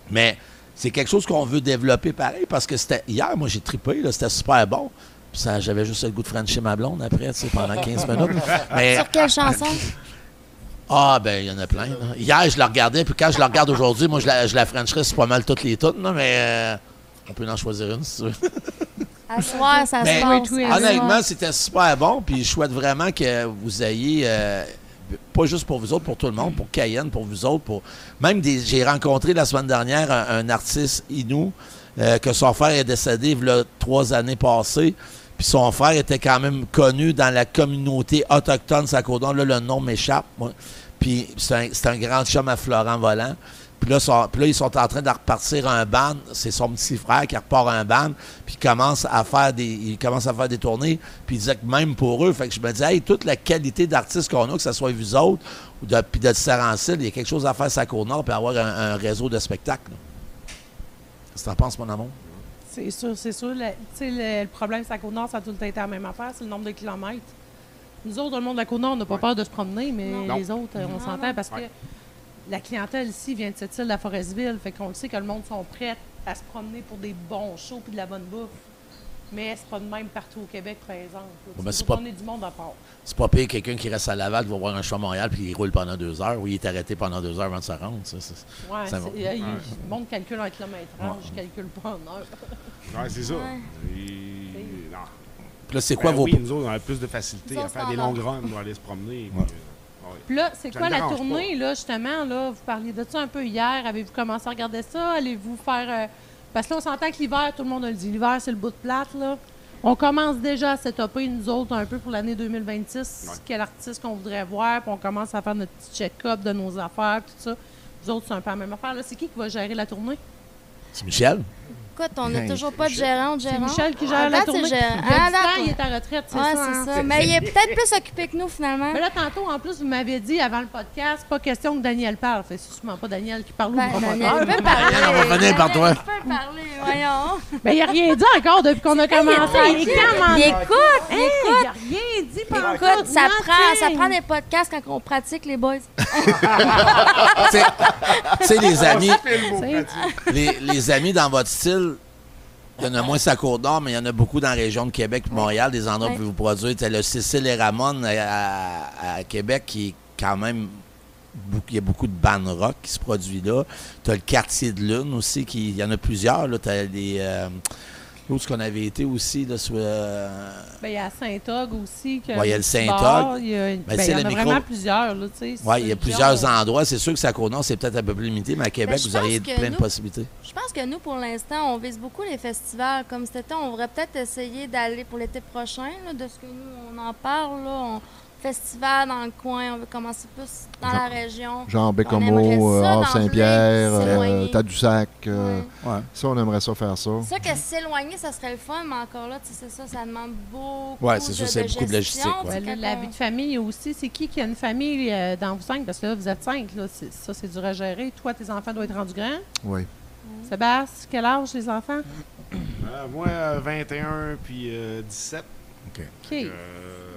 mais c'est quelque chose qu'on veut développer pareil, parce que c'était hier, moi j'ai trippé, là, c'était super bon. Puis j'avais juste le goût de frencher ma blonde après, tu sais, pendant 15 minutes. Mais, sur quelle chanson? Ah, ben, il y en a plein. Là. Hier, je la regardais, puis quand je la regarde aujourd'hui, moi, je la frencherais, c'est pas mal toutes les tunes, mais on peut en choisir une, si tu veux. À soir, ça se passe. Honnêtement, c'était super bon, puis je souhaite vraiment que vous ayez, pas juste pour vous autres, pour tout le monde, pour Cayenne, pour vous autres, j'ai rencontré la semaine dernière un artiste Innu, que son frère est décédé il y a 3 années passées. Puis son frère était quand même connu dans la communauté autochtone à Côte-Nord. Là, le nom m'échappe. Moi. Puis c'est un grand chum à Florent Volant. Puis là, ils sont en train de repartir un band. C'est son petit frère qui repart un band. Puis il commence à faire des tournées. Puis il disait que même pour eux, fait que je me disais, hey, toute la qualité d'artistes qu'on a, que ce soit vous autres, puis de différents styles, il y a quelque chose à faire à Côte-Nord puis avoir un réseau de spectacles. Qu'est-ce que t'en penses, mon amour? C'est sûr. Le problème, c'est à Côte-Nord, ça a tout le temps été la même affaire, c'est le nombre de kilomètres. Nous autres, dans le monde de la Côte-Nord, on n'a pas peur de se promener, mais les autres, on s'entend parce que la clientèle ici vient de cette île, la Forestville. Fait qu'on le sait que le monde sont prêts à se promener pour des bons shows et de la bonne bouffe. Mais c'est pas de même partout au Québec, par exemple. On est du monde à part. C'est pas pire quelqu'un qui reste à Laval, qui va voir un show à Montréal, puis il roule pendant 2 heures, ou il est arrêté pendant 2 heures avant de se rendre. Le monde calcule en kilométrage, je calcule pas en heure. Oui, c'est ça. Puis là, c'est quoi vos... Oui, nous autres, on a plus de facilité à faire des longues runs pour aller se promener. Puis là, c'est quoi la tournée, là, justement? Là, vous parliez de ça un peu hier. Avez-vous commencé à regarder ça? Allez-vous faire... Parce que là, on s'entend que l'hiver, tout le monde a le dit. L'hiver, c'est le bout de plate, là. On commence déjà à s'étoper, nous autres, un peu pour l'année 2026. Quel artiste qu'on voudrait voir. Puis on commence à faire notre petit check-up de nos affaires, tout ça. Nous autres, c'est un peu la même affaire. Là, c'est qui va gérer la tournée? C'est Michel. Écoute, on n'a toujours pas de gérant. C'est Michel qui gère la tournée. Il est à retraite, c'est ça. C'est ça. Mais il est peut-être plus occupé que nous, finalement. Mais là, tantôt, en plus, vous m'aviez dit avant le podcast, pas question que Daniel parle. C'est sûrement pas Daniel qui parle. Daniel peut parler. On va venir par toi. Il peut parler, voyons. Mais il n'a rien dit encore depuis qu'on a commencé. Il écoute. Il n'a rien dit pendant tout. Écoute, ça prend des podcasts quand on pratique, les boys. Tu sais, les amis, les amis dans votre style, il y en a moins à Côte-Nord, mais il y en a beaucoup dans la région de Québec et Montréal, des endroits où vous produisez. Tu as le Cécile et Ramon à Québec qui est quand même... Il y a beaucoup de bandes rock qui se produisent là. Tu as le Quartier de Lune aussi, il y en a plusieurs. Tu as les... L'autre qu'on avait été aussi, là, il y a Saint-Og aussi. Il y a le Saint-Og. Il y en a vraiment plusieurs. Oui, il y a plusieurs endroits. C'est sûr que à Côte-Nord, c'est peut-être un peu plus limité, mais à Québec, vous auriez plein de possibilités. Je pense que nous, pour l'instant, on vise beaucoup les festivals. Comme cet été, on devrait peut-être essayer d'aller pour l'été prochain, là, de ce que nous, on en parle. Là, festival dans le coin, on veut commencer plus dans la région. Genre Bécomo, Saint-Pierre, Tadoussac. Ça, on aimerait ça faire ça. C'est sûr que s'éloigner, ça serait le fun, mais encore là, c'est ça, ça demande beaucoup c'est sûr, c'est beaucoup de logistique. La vie de famille aussi, c'est qui a une famille dans vous 5? Parce que là, vous êtes 5, là, ça, c'est dur à gérer. Toi, tes enfants doivent être rendus grands? Oui. Sébastien, quel âge les enfants? Moi, 21 puis 17. OK.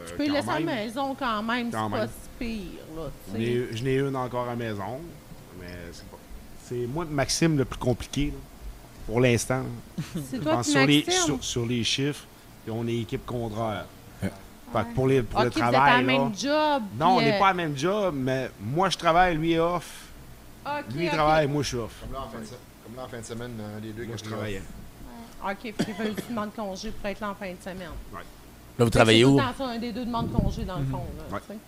Tu peux laisser à la maison quand même, c'est pas si pire. Là, je n'ai une encore à la maison, mais c'est moi et Maxime le plus compliqué, là, pour l'instant. C'est toi qui Maxime? Sur les chiffres, on est équipe contraire. Fait que pour le travail, vous êtes à la même job. Non, on n'est pas à la même job, mais moi je travaille, lui est off. Lui il travaille, moi je suis off. Comme là en fin de semaine, les deux moi je travaillais. OK, puis il veut une demande de congé pour être là en fin de semaine. Ouais. Là, vous travaillez où? C'est un des deux demandes congé, dans le fond.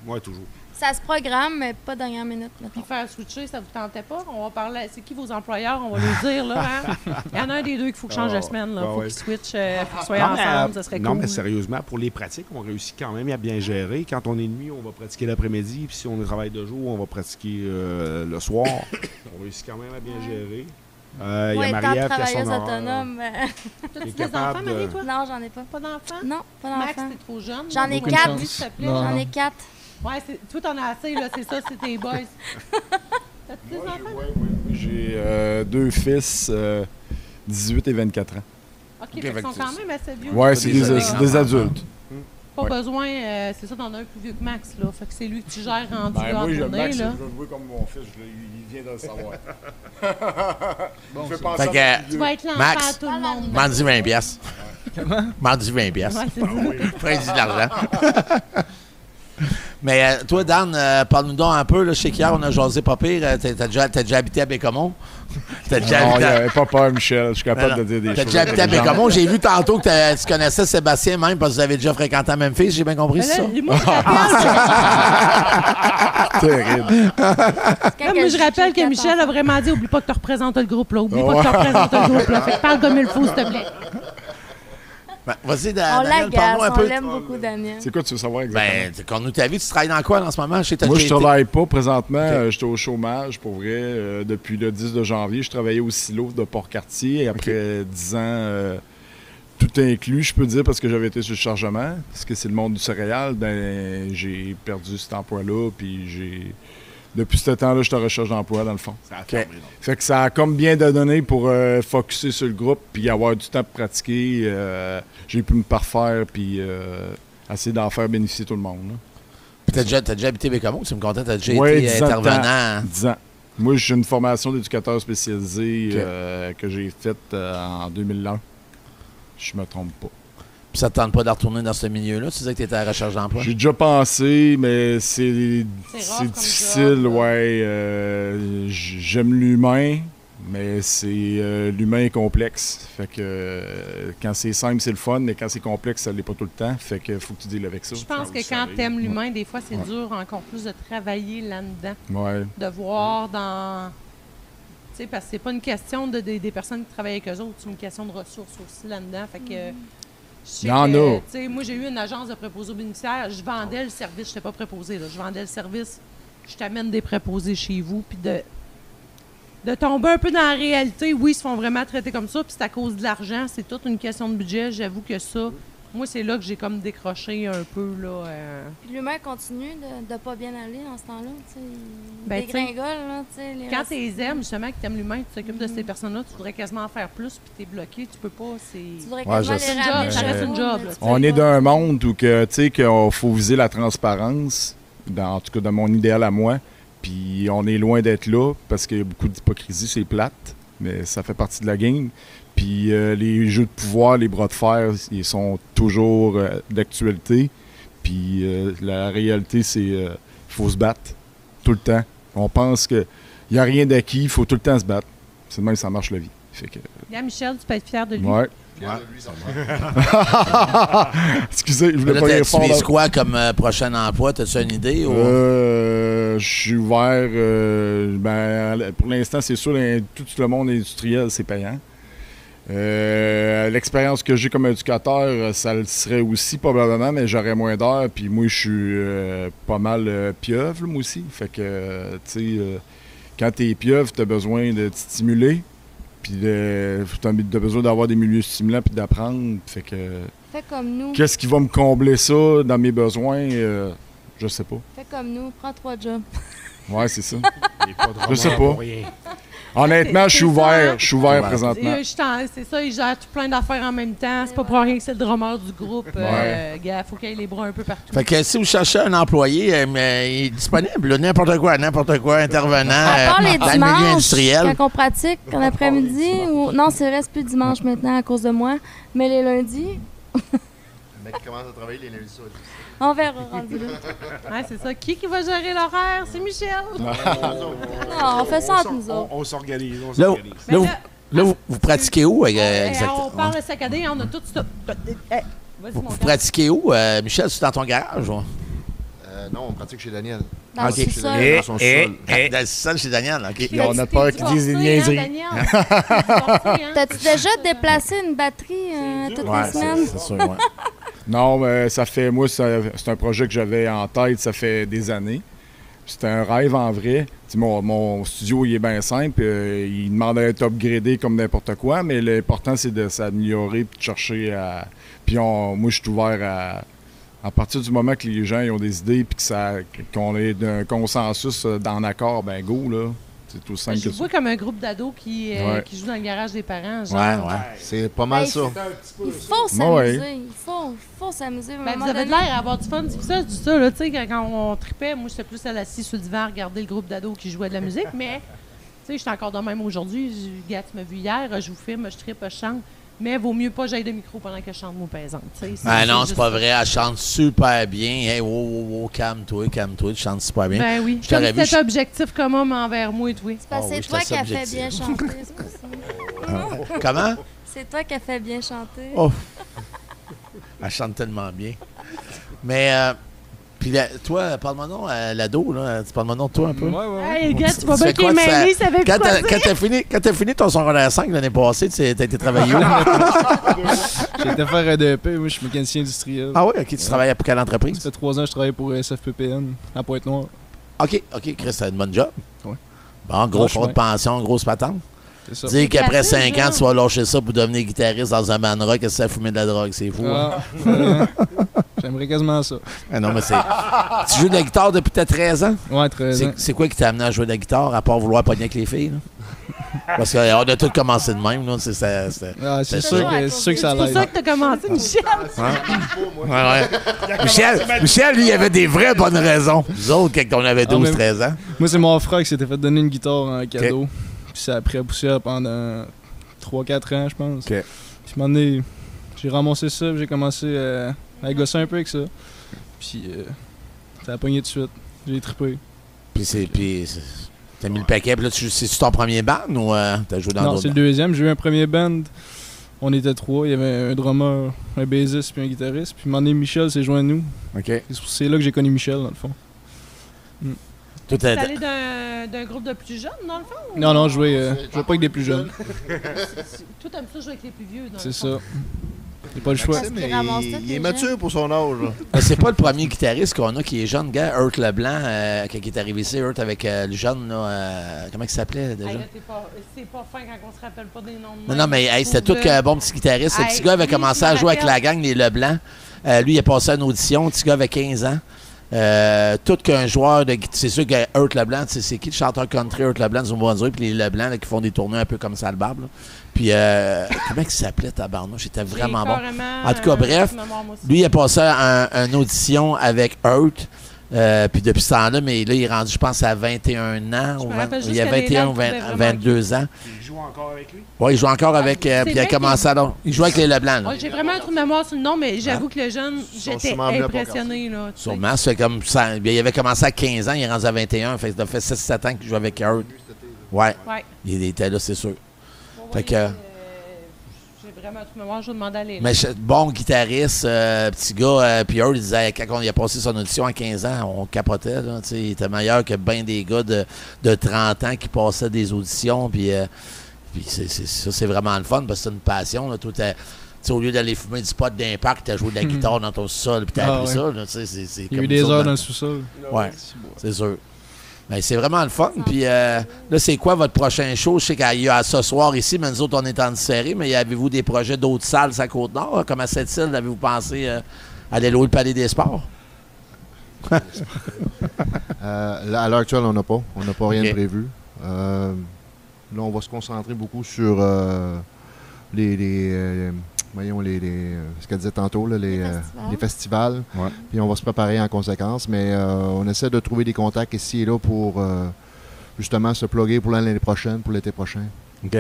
Oui, toujours. Ça se programme, mais pas dernière minute. Puis faire switcher, ça vous tentait pas? On va parler. C'est qui vos employeurs? On va le dire, là. Hein? Il y en a un des deux qu'il faut que change la semaine. Il faut qu'il switch, faut qu'ils soient ensemble. Ça serait cool. Non, mais sérieusement, pour les pratiques, on réussit quand même à bien gérer. Quand on est de nuit, on va pratiquer l'après-midi. Puis si on travaille de jour, on va pratiquer le soir. On réussit quand même à bien gérer. Il y a Marie-Ève qui a son autonome. T'as-tu des enfants, Marie, toi? Non, j'en ai pas. Pas d'enfants? Non, pas d'enfants. Max, t'es trop jeune. J'en ai 4. J'en ai 4. Ouais, toi, t'en as assez, là. C'est ça, c'est tes boys. T'as-tu des enfants? Oui. J'ai 2 fils, 18 et 24 ans. OK, ils sont quand même assez vieux. Oui, c'est des adultes. Pas besoin, c'est ça, t'en as un plus vieux que Max, là. Fait que c'est lui que tu gères rendu en moi, tournée, Max, là. je veux jouer comme mon fils, il vient de le savoir. Fait que, Tu vas être l'enfant Max, à tout le monde. m'en dis 20 piastres. Comment? M'en dis 20 piastres. Ouais, c'est ça. Prends-y de l'argent. Mais toi, Dan, parle-nous donc un peu. Là, je sais qu'hier, on a jasé pas pire. T'as déjà habité à Bécomo? Non, il n'y avait pas peur, Michel. Je suis capable de dire des choses. T'as déjà habité à Bécomo? J'ai vu tantôt que tu connaissais Sébastien même parce que vous avez déjà fréquenté la même fille. J'ai bien compris ça. Moi, Terrible. je rappelle que Michel a vraiment dit oublie pas que tu représentes le groupe, là. Oublie pas que tu représentes le groupe, là. Fait que parle comme il faut, s'il te plaît. Ben, vas-y, On Daniel, parle-moi un on peu. l'aime beaucoup, Daniel. C'est quoi tu veux savoir exactement? Ben, conte-nous ta vie. Tu travailles dans quoi en ce moment? Moi, je travaille pas présentement. J'étais au chômage, pour vrai. Depuis le 10 de janvier, je travaillais au silo de Port-Cartier. Et après 10 ans, tout inclus, je peux dire, parce que j'avais été sur le chargement, parce que c'est le monde du céréal, ben j'ai perdu cet emploi-là. Puis depuis ce temps-là, je suis en recherche d'emploi, dans le fond. Ça a fermé, donc. Fait que ça a comme bien de donner pour focusser sur le groupe puis avoir du temps pour pratiquer. J'ai pu me parfaire puis essayer d'en faire bénéficier tout le monde. T'as déjà habité Bécomo? Tu me contais, t'as déjà Oui, été intervenant. 10 ans. Moi, j'ai une formation d'éducateur spécialisé que j'ai faite en 2001. Je me trompe pas. Puis ça te tente pas de retourner dans ce milieu-là? Tu disais que tu étais à la recherche d'emploi? J'ai déjà pensé, mais c'est difficile, job, ouais. J'aime l'humain, mais c'est l'humain est complexe. Fait que quand c'est simple, c'est le fun, mais quand c'est complexe, ça l'est pas tout le temps. Fait que faut que tu deals avec ça. Je pense que quand tu aimes l'humain, des fois, c'est dur encore plus de travailler là-dedans. Ouais. De voir dans... Tu sais, parce que c'est pas une question des personnes qui travaillent avec eux autres, c'est une question de ressources aussi là-dedans. Fait que... Il y en a. Moi, j'ai eu une agence de préposés aux bénéficiaires. Je vendais le service. Je n'étais pas préposée. Je vendais le service. Je t'amène des préposés chez vous. Puis de tomber un peu dans la réalité. Oui, ils se font vraiment traiter comme ça. Puis c'est à cause de l'argent. C'est toute une question de budget. J'avoue que ça, moi, c'est là que j'ai comme décroché un peu. Puis l'humain continue de ne pas bien aller en ce temps-là. Ben, dégringole, là. Quand tu les aimes, justement, que tu aimes l'humain, tu t'occupes de ces personnes-là, tu voudrais quasiment en faire plus, puis tu es bloqué. Tu peux pas. Tu voudrais quasiment les ramener. Ça reste une job. On est dans un monde où qu'il faut viser la transparence, en tout cas dans mon idéal à moi. Puis on est loin d'être là parce qu'il y a beaucoup d'hypocrisie, c'est plate, mais ça fait partie de la game. Puis les jeux de pouvoir, les bras de fer, ils sont toujours d'actualité. Puis la réalité, c'est qu'il faut se battre tout le temps. On pense qu'il n'y a rien d'acquis, il faut tout le temps se battre. C'est de même que ça marche la vie. Fait que, Michel, tu peux être fier de lui. Ouais. Fier de lui, ça va. Excusez, je voulais Là, pas y tu vises quoi comme prochain emploi? T'as-tu une idée? Ou... Je suis ouvert. Pour l'instant, c'est sûr, tout le monde industriel, c'est payant. L'expérience que j'ai comme éducateur, ça le serait aussi probablement, mais j'aurais moins d'heures. Puis moi, je suis pas mal pieuvre, moi aussi. Fait que, tu sais, quand t'es pieuvre, t'as besoin de te stimuler. Puis t'as besoin d'avoir des milieux stimulants puis d'apprendre. Fait que... Fais comme nous. Qu'est-ce qui va me combler ça dans mes besoins? Je sais pas. Fais comme nous. Prends 3 jobs. Ouais, c'est ça. Je sais pas. Honnêtement, je suis ouvert. Je suis ouvert présentement. C'est ça, il gère tout plein d'affaires en même temps. C'est pas pour rien que c'est le drummer du groupe. Gars, faut qu'il ait les bras un peu partout. Fait que si vous cherchez un employé, il est disponible, là, n'importe quoi, intervenant À part les dans le milieu dimanches, industriel. quand on pratique, en après-midi, ou... Non, c'est vrai, c'est plus dimanche maintenant à cause de moi, mais les lundis... Le mec qui commence à travailler les lundis soirs. On verra rendu là. Ouais, c'est ça. Qui va gérer l'horaire? C'est Michel. Non, on fait ça entre nous autres. On s'organise. Là, vous pratiquez où exactement? On parle de saccadé, on a tout ça. Vous pratiquez où, Michel? C'est dans ton garage? Ou? Non, on pratique chez Daniel. Dans le sous-sol. Dans son sol. Dans le sol chez Daniel, OK. On n'a pas qui disent des niaiseries. T'as-tu déjà déplacé une batterie toutes les semaines? C'est sûr, ouais. Non, mais ça fait... Moi, c'est un projet que j'avais en tête, ça fait des années. C'était un rêve en vrai. Mon studio, il est bien simple. Il demande à être upgradé comme n'importe quoi, mais l'important, c'est de s'améliorer et de chercher à... Puis moi, je suis ouvert à partir du moment que les gens ils ont des idées et qu'on ait un consensus dans l'accord, ben go, là. C'est tout simple que ça. Je vois comme un groupe d'ados qui joue dans le garage des parents. Genre. Ouais. C'est pas mal ça. Il faut s'amuser. Il faut s'amuser. Vous avez l'air à avoir du fun. C'est ça, je dis ça. Là, quand on tripait, moi, j'étais plus assis sur le divan à regarder le groupe d'ados qui jouait de la musique. Mais, je suis encore de même aujourd'hui. Gars, tu m'as vu hier, je vous filme, je trippe, je chante. Mais vaut mieux pas j'aille de micro pendant que je chante mon pesante. Non, c'est pas vrai. Elle chante super bien. Hey, calme-toi, tu chantes super bien. Ben oui. Comme cet objectif commun envers moi et toi. C'est parce que c'est toi qui as fait bien chanter, c'est pour ça. Comment? C'est toi qui as fait bien chanter. Oh. Elle chante tellement bien. Mais, puis toi, parle-moi non, l'ado, là. Tu parles-moi non de toi un peu? Ouais. Hey, gars, tu vois bien qu'il est mêlé, ça fait quoi? Quand t'as fini ton secondaire 5 l'année passée, t'as été travaillé où? J'ai été faire un DEP, moi je suis mécanicien industriel. Ah oui, OK. Tu travaillais pour quelle entreprise? Ça fait 3 ans que je travaille pour SFPPN, à Pointe-Noire. OK, Chris, t'as une bonne job. Ouais. Bon, gros fonds de pension, grosse patente. C'est ça. Dire qu'après 5 ans, tu vas lâcher ça pour devenir guitariste dans un band rock et ça fumer de la drogue, c'est fou. Ah, j'aimerais quasiment ça. Non, mais tu joues de la guitare depuis tes 13 ans? Ouais, 13 ans. C'est quoi qui t'a amené à jouer de la guitare, à part vouloir pogner avec les filles? Là? Parce qu'on a tous commencé de même. Là. C'est sûr que ça l'aide. C'est pour ça que t'as commencé, Michel. Ouais. Michel, lui, il avait des vraies bonnes raisons. Nous autres, quand on avait 12-13 ans. Moi, c'est mon frère qui s'était fait donner une guitare en cadeau. Okay. Puis ça a pris à poussière pendant 3-4 ans, je pense. Okay. Puis à un moment donné, j'ai ramassé ça, j'ai commencé à gosser un peu avec ça. Puis ça a pogné tout de suite. J'ai trippé. Puis t'as mis le paquet. Puis là, c'est-tu ton premier band ou t'as joué dans d'autres? Non, c'est le deuxième. J'ai eu un premier band. On était 3. Il y avait un drummer, un bassiste puis un guitariste. Puis à un moment donné, Michel s'est joint à nous. OK. C'est là que j'ai connu Michel, dans le fond. Tu es allé d'un groupe de plus jeunes, dans le fond? Ou... Non, je jouais pas avec des plus jeunes. Toi, t'aimes ça jouer avec les plus vieux, dans c'est ça. J'ai pas le choix. Il est mature pour son âge. C'est pas le premier guitariste qu'on a qui est jeune, gars. Hurt Leblanc, quand il est arrivé ici, Hurt avec le jeune, là, comment il s'appelait déjà? C'est pas fin quand on se rappelle pas des noms de Non, mais c'était tout qu'un bon petit guitariste. Le petit gars avait commencé à jouer avec la gang, les Leblanc. Lui, il a passé une audition. Le petit gars avait 15 ans. Tout qu'un joueur de guitare, c'est sûr que Hurt Leblanc, c'est qui le chanteur country Hurt Leblanc du Nouveau-Brunswick, puis les Leblanc là, qui font des tournées un peu comme ça le barbe. Là. Puis comment il s'appelait tabarnouche? C'était vraiment bon. En tout cas, bref, lui il a passé une audition avec Hurt. Puis depuis ce temps-là, mais là il est rendu, je pense, à 21 ans. Il y a 21 ou 22 ans. Il joue encore avec lui? Oui, il joue encore avec. Puis il a commencé à. Il joue avec les Leblanc. Ouais, j'ai vraiment un trou de mémoire sur le nom, mais j'avoue que le jeune, j'étais impressionné. Là, sûrement, c'est comme ça. Il avait commencé à 15 ans, il est rendu à 21. Ça fait 6-7 ans qu'il joue avec Hurt. Ouais. Il était là, c'est sûr. Fait que. J'ai vraiment un trou de mémoire, je vais demander à aller. Mais bon guitariste, petit gars. Puis Hurt, il disait, quand il a passé son audition à 15 ans, on capotait. Là, il était meilleur que bien des gars de 30 ans qui passaient des auditions. Puis ça, c'est vraiment le fun parce que c'est une passion. Là, au lieu d'aller fumer du pot d'impact, tu as joué de la guitare dans ton sous-sol puis tu as appris ça. Là, il y a eu des heures dans le sous-sol. Oui, c'est sûr. Ben, c'est vraiment le fun. Puis là, c'est quoi votre prochain show? Je sais qu'il y a ce soir ici, mais nous autres, on est en série. Mais avez-vous des projets d'autres salles à Côte-Nord? Comme à Sept-Îles, avez-vous pensé aller louer le Palais des Sports? Là, à l'heure actuelle, on n'a pas. On n'a pas rien de prévu. Là, on va se concentrer beaucoup sur ce qu'elle disait tantôt, là, les festivals. Ouais. Puis on va se préparer en conséquence. Mais on essaie de trouver des contacts ici et là pour justement se plugger pour l'année prochaine, pour l'été prochain. OK.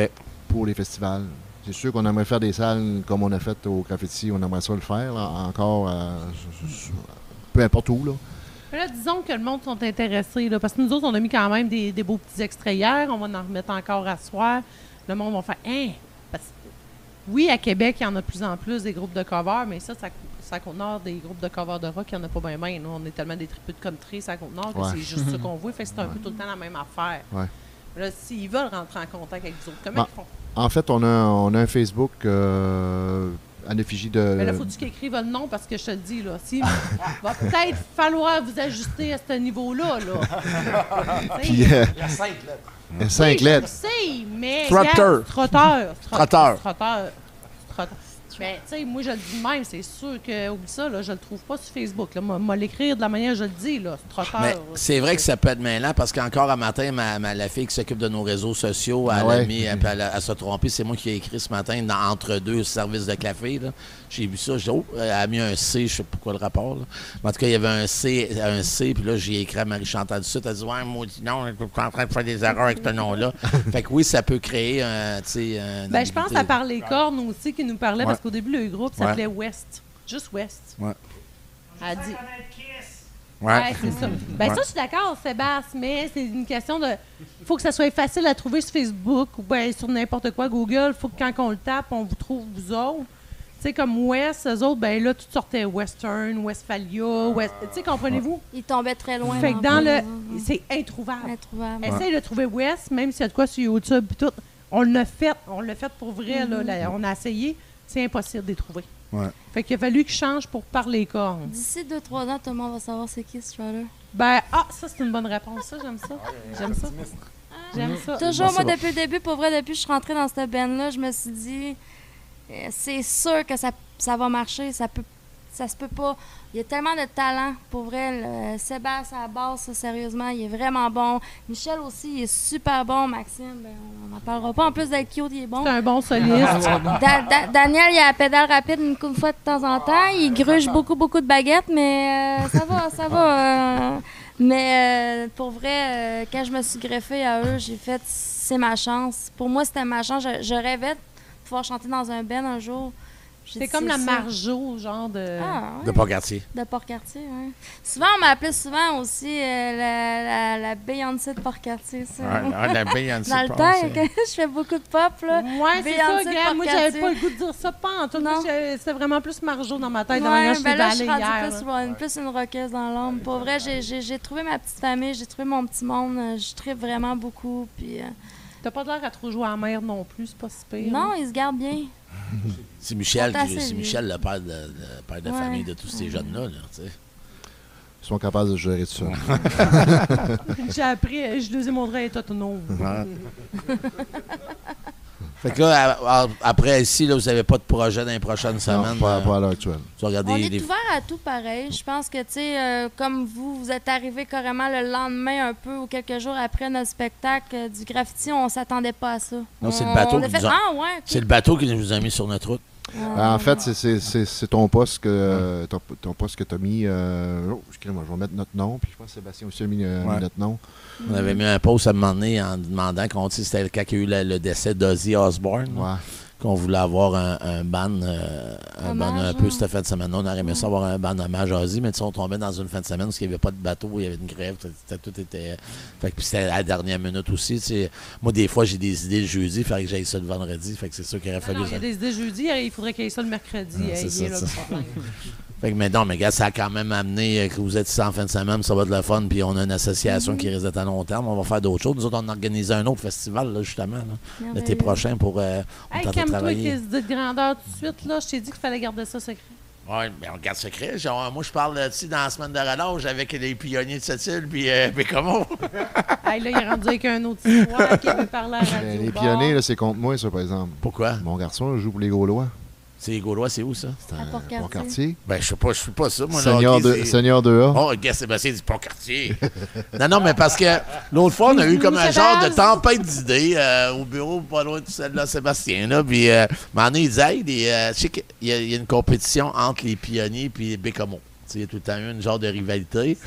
Pour les festivals. C'est sûr qu'on aimerait faire des salles comme on a fait au Graffiti. On aimerait ça le faire, là, encore, peu importe où. Là. Là, disons que le monde sont intéressés, là, parce que nous autres, on a mis quand même des beaux petits extraits hier. On va en remettre encore à soir. Le monde va faire « Hein? » Oui, à Québec, il y en a de plus en plus des groupes de covers, mais ça à Côte-Nord, des groupes de cover de rock, il n'y en a pas bien. Nous, on est tellement des tripes de country à Côte-Nord que c'est juste ça qu'on voit. Fait que c'est un peu tout le temps la même affaire. Ouais. Là, s'ils veulent rentrer en contact avec vous autres, comment ils font? En fait, on a un Facebook à l'effigie de... Mais là, faut-tu qu'ils écrivent le nom parce que je te le dis, là. Il va peut-être falloir vous ajuster à ce niveau-là, là. Puis, Il y a 5 lettres. 5 lettres. Je sais, mais... Trotteur. Trotteur. Mais, tu sais, moi, je le dis de même, c'est sûr que, oublie ça, là, je le trouve pas sur Facebook. Là. Moi, l'écrire de la manière que je le dis, là, c'est trotteur. Mais c'est vrai que ça peut être mêlant parce qu'encore un matin, la fille qui s'occupe de nos réseaux sociaux, elle a mis, elle s'est trompée. C'est moi qui ai écrit ce matin entre deux services de café. Là. J'ai vu ça, j'ai dit, elle a mis un C, je sais pas quoi le rapport. Là. Mais en tout cas, il y avait un C, puis là, j'ai écrit à Marie-Chantal du Sud. Elle a dit, ouais, maudit non, je suis en train de faire des erreurs avec ce nom-là. Fait que oui, ça peut créer un. Je pense à part les cornes aussi qui nous parlait parce qu'au début, le groupe s'appelait West. Juste West. Ouais. Elle a dit. Ouais, c'est ça. Ça, je suis d'accord, Sébastien, mais c'est une question de. Il faut que ça soit facile à trouver sur Facebook ou sur n'importe quoi, Google. Il faut que quand on le tape, on vous trouve vous autres. Tu sais, comme West, eux autres, là, tout sortait Western, Westphalia, Tu sais, comprenez-vous? Ils tombaient très loin. Fait que dans le. C'est introuvable. Essaye de trouver West, même s'il y a de quoi sur YouTube et tout. On l'a fait pour vrai, là, on a essayé. C'est impossible de les trouver. Ouais. Fait qu'il a fallu qu'ils changent pour parler cornes. D'ici 2-3 ans, tout le monde va savoir c'est qui, Strutter. Ça, c'est une bonne réponse. Ça, j'aime ça. J'aime ça. Toujours, moi, depuis le début, pour vrai, depuis que je suis rentrée dans cette band-là, je me suis dit, c'est sûr que ça va marcher. Ça se peut pas. Il y a tellement de talent, pour vrai. Sébastien à la basse, sérieusement, il est vraiment bon. Michel aussi, il est super bon. Maxime, on n'en parlera pas. En plus d'être cute, il est bon. C'est un bon soliste. Daniel, il a la pédale rapide une fois de temps en temps. Il gruge beaucoup de baguettes, mais ça va. Mais pour vrai, quand je me suis greffée à eux, j'ai fait, c'est ma chance. Pour moi, c'était ma chance. Je rêvais de pouvoir chanter dans un band un jour. C'est comme la Marjo, genre de... De Port-Cartier. De Port-Cartier, oui. Souvent, on m'appelait aussi la Beyoncé de Port-Cartier. La Beyoncé de Port-Cartier. Dans le temps, je fais beaucoup de pop, là. Oui, c'est ça, gars. Moi, j'avais pas le goût de dire ça, pas en tout cas. C'était vraiment plus Marjo dans ma tête. Là, je suis rendue plus une rockeuse dans l'âme. Pour vrai, j'ai trouvé ma petite famille, j'ai trouvé mon petit monde. Je tripe vraiment beaucoup, puis... T'as pas l'air à trop jouer à la mer non plus, c'est pas si pire. Non, ils se gardent bien. C'est Michel, le père de famille de tous ces jeunes-là. Tu sais. Ils sont capables de gérer tout ça. J'ai appris, je les ai montré à être autonome. Fait que là, après ici, là, vous n'avez pas de projet dans les prochaines semaines? Pas à l'heure actuelle. On est ouvert à tout pareil. Je pense que, tu sais, comme vous êtes arrivé carrément le lendemain un peu ou quelques jours après notre spectacle du graffiti, on s'attendait pas à ça. Non, c'est le bateau qui nous a... C'est le bateau qui nous a mis sur notre route. En fait, c'est ton poste que tu as mis. Je vais mettre notre nom, puis je pense que Sébastien aussi a mis notre nom. On avait mis un post à un moment donné en demandant qu'on c'était le cas qu'il y a eu le décès d'Ozzy Osbourne. Qu'on voulait avoir un ban, un peu cette fin de semaine. On aurait aimé ça avoir un ban hommage à Ozzy, mais on tombait dans une fin de semaine parce qu'il n'y avait pas de bateau, il y avait une grève, tout était... Fait que c'était à la dernière minute aussi. T'sais. Moi, des fois, j'ai des idées le jeudi, il faudrait que j'aille ça le vendredi. Fait que c'est sûr qu'il aurait fallu... Il y a des idées jeudi, il faudrait qu'il y ait ça le mercredi. C'est ça. Fait que, mais non, mais gars, ça a quand même amené que vous êtes ici en fin de semaine, ça va de la fun, puis on a une association qui risque d'être à long terme. On va faire d'autres choses. Nous autres, on a organisé un autre festival, là, justement, l'été prochain pour calme-toi avec tes idées de grandeur tout de suite, là. Je t'ai dit qu'il fallait garder ça secret. Oui, mais on garde secret. Moi, je parle dans la semaine de relâche avec les pionniers de cette île, puis comment? Là, il est rendu avec un autre histoire qui veut parler à la radio. Les pionniers, là, c'est contre moi, ça, par exemple. Pourquoi? Mon garçon joue pour les Gaulois. C'est les Gaulois, c'est où, ça? C'est à Port-Cartier. Ben, je suis pas ça, moi. Seigneur 2A. Oh, gars, Sébastien dit Port-Cartier. non, mais parce que l'autre fois, on a eu comme un genre de tempête d'idées au bureau, pas loin de celle-là, Sébastien, là. Puis, m'en il disait, je sais qu'il y a une compétition entre les pionniers et les Bécomo. Il y a tout le temps eu une genre de rivalité.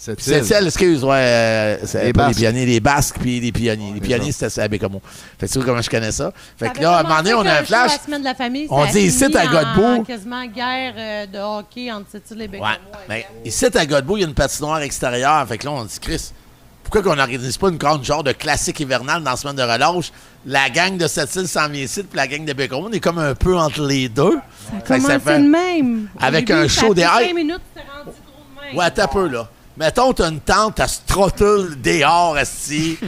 C'est celle, excuse, c'est pas les pionniers, les Basques puis les pionniers. Les pionniers, c'était à Bécomo. Fait que tu vois comment je connais ça. Fait que là, à un moment donné, on a un flash. On dit ici à Godbout. Quasiment guerre de hockey entre cette île et Bécomo. Ouais. Ici à Godbout, il y a une patinoire extérieure. Fait que là, on dit, Chris, pourquoi qu'on n'organise pas une grande genre de classique hivernal dans la semaine de relâche? La gang de Sept-Îles s'en vient ici, puis la gang de Bécomo, on est comme un peu entre les deux. Ça fait le même. Avec un show des 5 minutes, c'est rendu trop de même. Ouais, t'as peu, là. Mettons, t'as une tente à Strottle dehors, esti.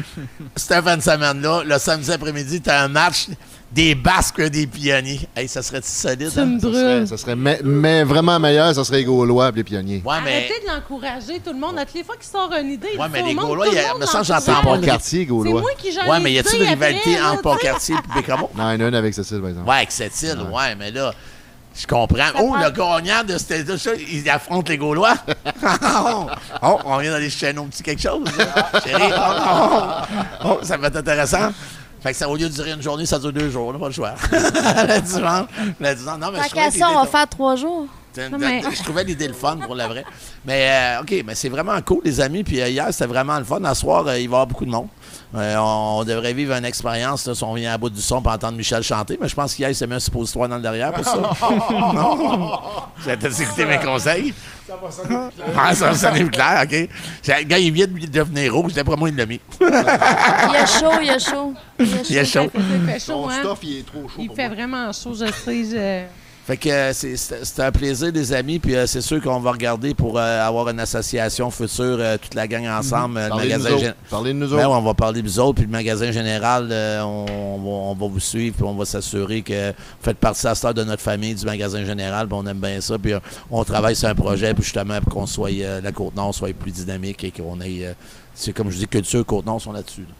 Cette fin de semaine-là, le samedi après-midi, t'as un match des Basques et des Pionniers. Hey, ça serait-tu solide? Ça me brûle. Ça serait mais vraiment meilleur, ça serait les Gaulois et les Pionniers. Ouais, mais... Arrêtez de l'encourager, tout le monde. À toutes les fois qu'il sort une idée, ouais, mais il les faut Gaulois, tout le il monde me semble en j'entends parle. pas. Quartier, Gaulois. C'est moi qui j'en ai Ouais, mais y a-t-il une idée rivalité après, entre Pont-Cartier et Bécomo? Non, il y en a une avec Cécile, par exemple. Ouais, avec cette île, ouais, mais là, je comprends. Oh, le gagnant de cette ça, il affronte les Gaulois. Oh, on vient d'aller chercher un petit quelque chose, là. Chérie. Oh, ça va être intéressant. Fait que ça, au lieu de durer une journée, ça dure 2 jours, là, pas le choix. Le dimanche, non, mais Tant qu'à ça, on va faire 3 jours. Je trouvais l'idée le fun pour le vrai. Mais OK, mais c'est vraiment cool, les amis. Puis hier, c'était vraiment le fun. À soir, il va y avoir beaucoup de monde. On devrait vivre une expérience là, si on vient à bout du son pour entendre Michel chanter. Mais je pense qu'hier, il s'est mis un suppositoire dans le derrière pour ça. Non? J'ai peut-être écouté mes conseils. Ça va sonner plus clair. Ça va sonner plus clair, OK. Le gars, il vient de devenir rouge. D'après moi, il l'a mis. Il a chaud, il a chaud. Il a chaud. Il fait chaud, Son hein? stuff, il est trop chaud. Il pour fait moi. vraiment chaud, je sais. Fait que c'est un plaisir, les amis. Puis c'est sûr qu'on va regarder pour avoir une association future, toute la gang ensemble. Parlez de nous autres. Ben, on va parler de nous autres. Puis le magasin général, on va vous suivre. Puis on va s'assurer que vous faites partie à cette heure de notre famille, du magasin général. Puis on aime bien ça. Puis on travaille sur un projet puis justement pour qu'on soit, la Côte-Nord soit plus dynamique et qu'on ait, c'est comme je dis, culture Côte-Nord sont là-dessus. Là.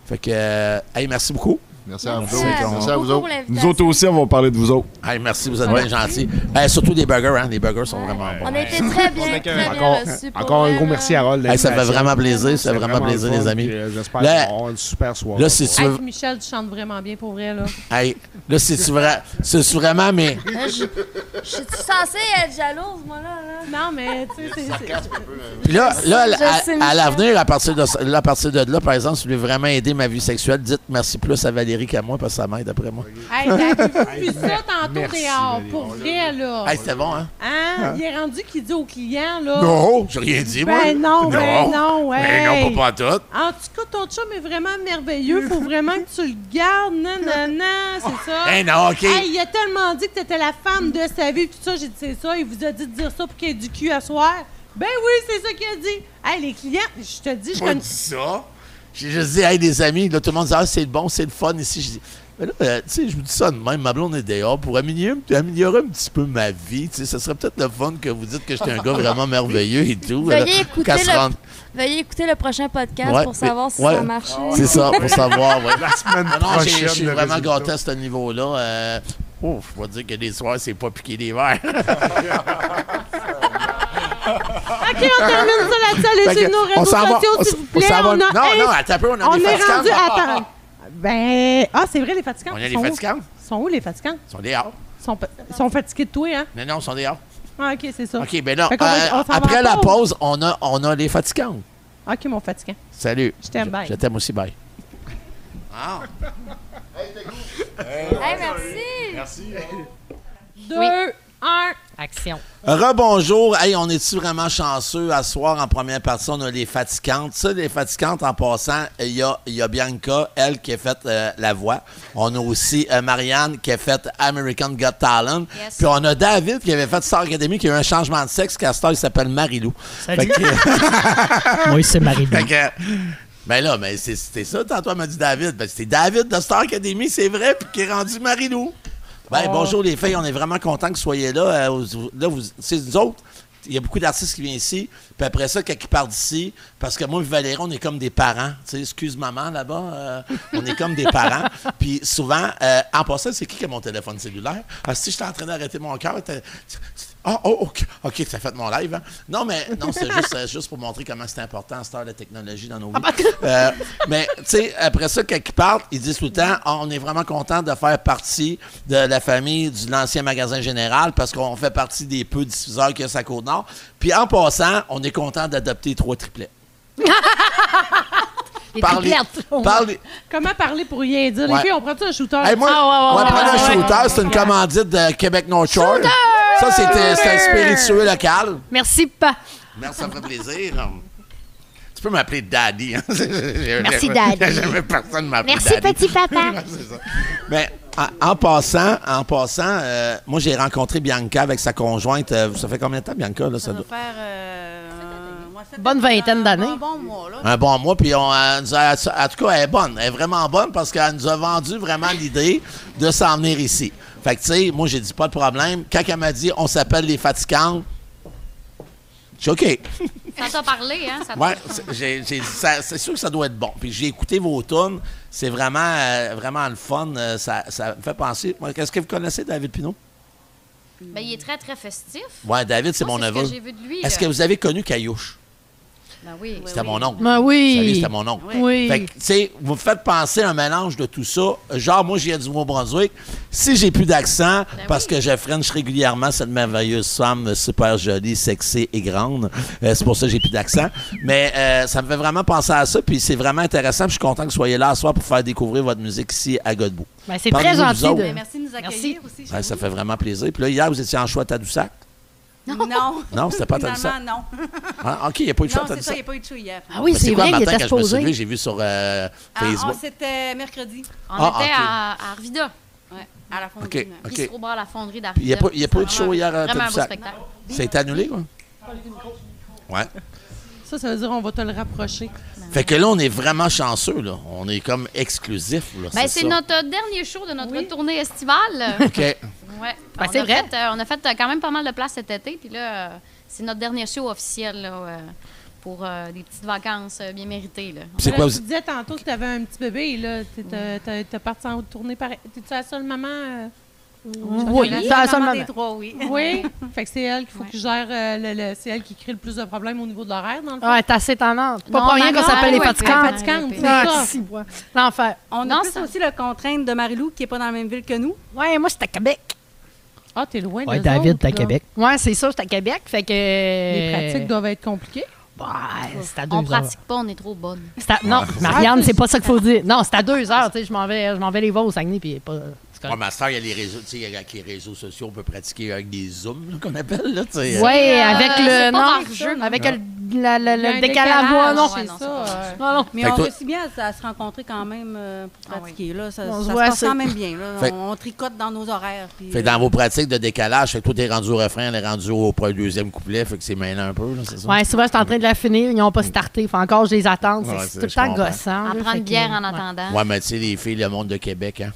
Fait que, hey, merci beaucoup. Merci à vous Merci autres. Merci à vous autres. Nous autres aussi, on va parler de vous autres. Hey, merci, vous êtes bien gentils. Surtout des burgers, hein. Les burgers sont vraiment bons. On a été très bien reçus. Encore un gros merci à Harold. Hey, ça fait vraiment plaisir. Ça fait vraiment plaisir, les amis. J'espère qu'on va avoir une super soirée. Là, si tu veux... Michel, tu chantes vraiment bien pour vrai, là. Hey, là, c'est vraiment, mais... Je suis censée être jalouse, moi, là. Non, mais, tu sais, c'est... Puis là, à l'avenir, à partir de là, par exemple, si vous voulez vraiment aider ma vie sexuelle, dites merci plus à Valérie qu'à moi, parce que ça m'aide, d'après moi. Hey, t'as vu ça tantôt dehors, pour vrai, là. Hey, c'était bon, hein? Hein? Il est rendu qu'il dit aux clients, là... Non, j'ai rien dit, moi. Ben non, ouais. Ben non, pas tout. En tout cas, ton chum est vraiment merveilleux. Faut vraiment que tu le gardes. Non, c'est ça. Ben non, OK. Hey, il a tellement dit que t'étais la femme de sa vie, tout ça. J'ai dit, c'est ça. Il vous a dit de dire ça pour qu'il y ait du cul à soir. Ben oui, c'est ça qu'il a dit. Hey, les clients, je te dis, je connais... ça. J'ai juste dit, hey, des amis, là, tout le monde dit, ah, c'est bon, c'est le fun ici. Je dis, mais là, tu sais, je vous dis ça de même, ma blonde est dehors pour améliorer un petit peu ma vie. Tu sais, ça serait peut-être le fun que vous dites que j'étais un gars vraiment merveilleux et tout. Veuillez écouter le prochain podcast pour savoir si ça a marché. C'est ça, pour savoir, ouais. La semaine prochaine. Je suis vraiment gâté à ce niveau-là. Je vais dire que des soirs, c'est pas piquer des verres. OK, on termine ça là-dessus. Allez sur nos réseaux sociaux, s'il vous plaît. Non, attends un peu, on a des fatigants. Attends. C'est vrai, les fatigants. On a les fatigants. Ils sont où, les fatigants? Ils sont dehors. Ils sont fatigués de toi, hein? Non, ils sont dehors. Ah, OK, c'est ça. OK, ben là, après la pause, on a les fatigants. OK, mon fatigant. Salut. Je t'aime, bye. Je t'aime aussi, bye. Ah. Merci. 2, 1, action. Rebonjour. Hey, on est-tu vraiment chanceux? À soir, en première partie, on a les fatigantes. Ça, les fatigantes, en passant, il y a Bianca, elle, qui a fait la voix. On a aussi Marianne, qui a fait American Got Talent. Yes. Puis on a David, qui avait fait Star Academy, qui a eu un changement de sexe, qu'à Star, il s'appelle Marilou. Salut. Oui, c'est Marilou. Ben là, mais c'était ça, tantôt, elle m'a dit David. Ben, c'était David de Star Academy, c'est vrai, puis qui est rendu Marilou. Ben, bonjour les filles, on est vraiment contents que vous soyez là. Là, c'est nous autres, il y a beaucoup d'artistes qui viennent ici, puis après ça, quand ils partent d'ici, parce que moi et Valérie, on est comme des parents. Tu sais, excuse maman là-bas, on est comme des parents. Puis souvent, en passant, c'est qui a mon téléphone cellulaire? Si j'étais en train d'arrêter mon cœur, OK, ça fait mon live. Hein? Non, c'est juste pour montrer comment c'est important, cette heure de technologie dans nos vies. Mais, tu sais, après ça, quand ils partent, ils disent tout le temps, on est vraiment content de faire partie de la famille de l'ancien magasin général parce qu'on fait partie des peu diffuseurs qu'il y a sur la Côte-Nord. Puis, en passant, on est content d'adopter 3 triplets. Comment parler pour rien dire? Les filles, on prend-tu un shooter? Hey, moi, prendre un shooter, c'est une commandite de Québec North Shore. Ça, c'était spiritueux local. Merci, Pa. Merci, ça me fait plaisir. Tu peux m'appeler Daddy. Hein. Merci, Daddy. Jamais personne m'appelle Merci, Daddy. petit papa. C'est ça. Mais en passant, moi, j'ai rencontré Bianca avec sa conjointe. Ça fait combien de temps, Bianca? Là, ça doit faire... bonne vingtaine d'années. Un bon mois, là. Un bon mois, puis en tout cas, elle est bonne. Elle est vraiment bonne parce qu'elle nous a vendu vraiment l'idée de s'en venir ici. Fait que, tu sais, moi, j'ai dit pas de problème. Quand elle m'a dit, on s'appelle les Fatigantes, j'ai OK. Ça t'a parlé, hein? Oui, j'ai dit, c'est sûr que ça doit être bon. Puis j'ai écouté vos tunes. C'est vraiment, vraiment le fun. Ça me fait penser. Est-ce que vous connaissez David Pinault? Ben, il est très, très festif. Oui, David, c'est mon neveu. Est-ce que vous avez connu Caillouche? Ben oui. C'était mon oncle. Ben oui. Vous savez, c'était mon oncle. Oui. Fait que, tu sais, vous me faites penser à un mélange de tout ça. Genre, moi, je viens du Nouveau-Brunswick. Si j'ai plus d'accent, parce que je french régulièrement cette merveilleuse femme super jolie, sexy et grande, c'est pour ça que j'ai plus d'accent. Mais ça me fait vraiment penser à ça. Puis c'est vraiment intéressant. Puis je suis content que vous soyez là ce soir pour faire découvrir votre musique ici à Godbout. Ben, c'est très gentil. Merci de nous accueillir aussi. Ouais, ça fait vraiment plaisir. Puis là, hier, vous étiez en choix à Tadoussac. Non. Non, c'était pas Tadoussac? Non. Ah, OK, il n'y a pas eu de choix à Non, c'est ça, il Tadoussac. n'y a pas eu de choix hier. Ah oui, c'est vrai, il était supposé. J'ai vu sur Facebook. C'était mercredi. On était à Arvida. Oui, à la fonderie. OK. Bistrot bar à la fonderie d'Arvida. Il n'y a pas eu de show hier à Tadoussac. Vraiment un beau Tadoussac. spectacle. Ça a été annulé, quoi? Ouais. Ça veut dire qu'on va te le rapprocher. Fait que là, on est vraiment chanceux, là. On est comme exclusif, là. Ben, c'est ça. notre dernier show de notre tournée estivale. OK. Ouais. Ben, c'est vrai. On a fait quand même pas mal de place cet été. Puis là, c'est notre dernier show officiel là, pour des petites vacances bien méritées. Là. C'est quoi, Tu disais tantôt que tu avais un petit bébé. Là. T'es parti en tournée pareil. T'es-tu la seule maman? Oui, c'est la seule maman. Des trois, oui. Oui. Fait que c'est elle qu'il faut qu'il gère. C'est elle qui crée le plus de problèmes au niveau de l'horaire, dans le fond. Ouais, t'es assez tendance. Pas Non, pour rien qu'on s'appelle les Fatigantes. Fatigantes, c'est Ah, ça. si, ouais. L'enfer. On a plus aussi la contrainte de Marie-Lou qui n'est pas dans la même ville que nous. Ouais, moi, c'est à Québec. Ah, t'es loin de Ouais, David, t'es à Québec. Ouais, c'est ça, c'est à Québec. Fait que. Les pratiques doivent être compliquées. Ouais, c'est à 2 On heures. pratique pas, on est trop bonne. Non, Marianne, c'est pas ça qu'il faut dire. Non, c'est à 2 heures. Tu sais, je m'en vais les voir au Saguenay, puis pas. Ouais, mais à cette heure, il y a les réseaux, tu sais, avec les réseaux sociaux, on peut pratiquer avec des zooms, là, qu'on appelle, là, tu sais. Oui, avec le. c'est pas Non, par jeu, avec non. le décalage. Non, c'est non, ça. non. Mais Fait que on toi- réussit bien à se rencontrer quand même pour pratiquer. Là. Ça On se se voit passe assez. quand même bien. Là. Fait- On tricote dans nos horaires. Puis, Fait que dans vos pratiques de décalage, fait que toi, t'es rendu au refrain, elle est rendue au deuxième couplet, fait que c'est mêlant un peu, là, c'est ça? Ouais, souvent, je suis en train de la finir, ils n'ont pas starté. Faut encore que je les attende. Ouais, C'est c'est- tout le je temps comprends. gossant. En là, prendre fait une que- bière en ouais. attendant. Ouais, mais tu sais, les filles, le monde de Québec, hein.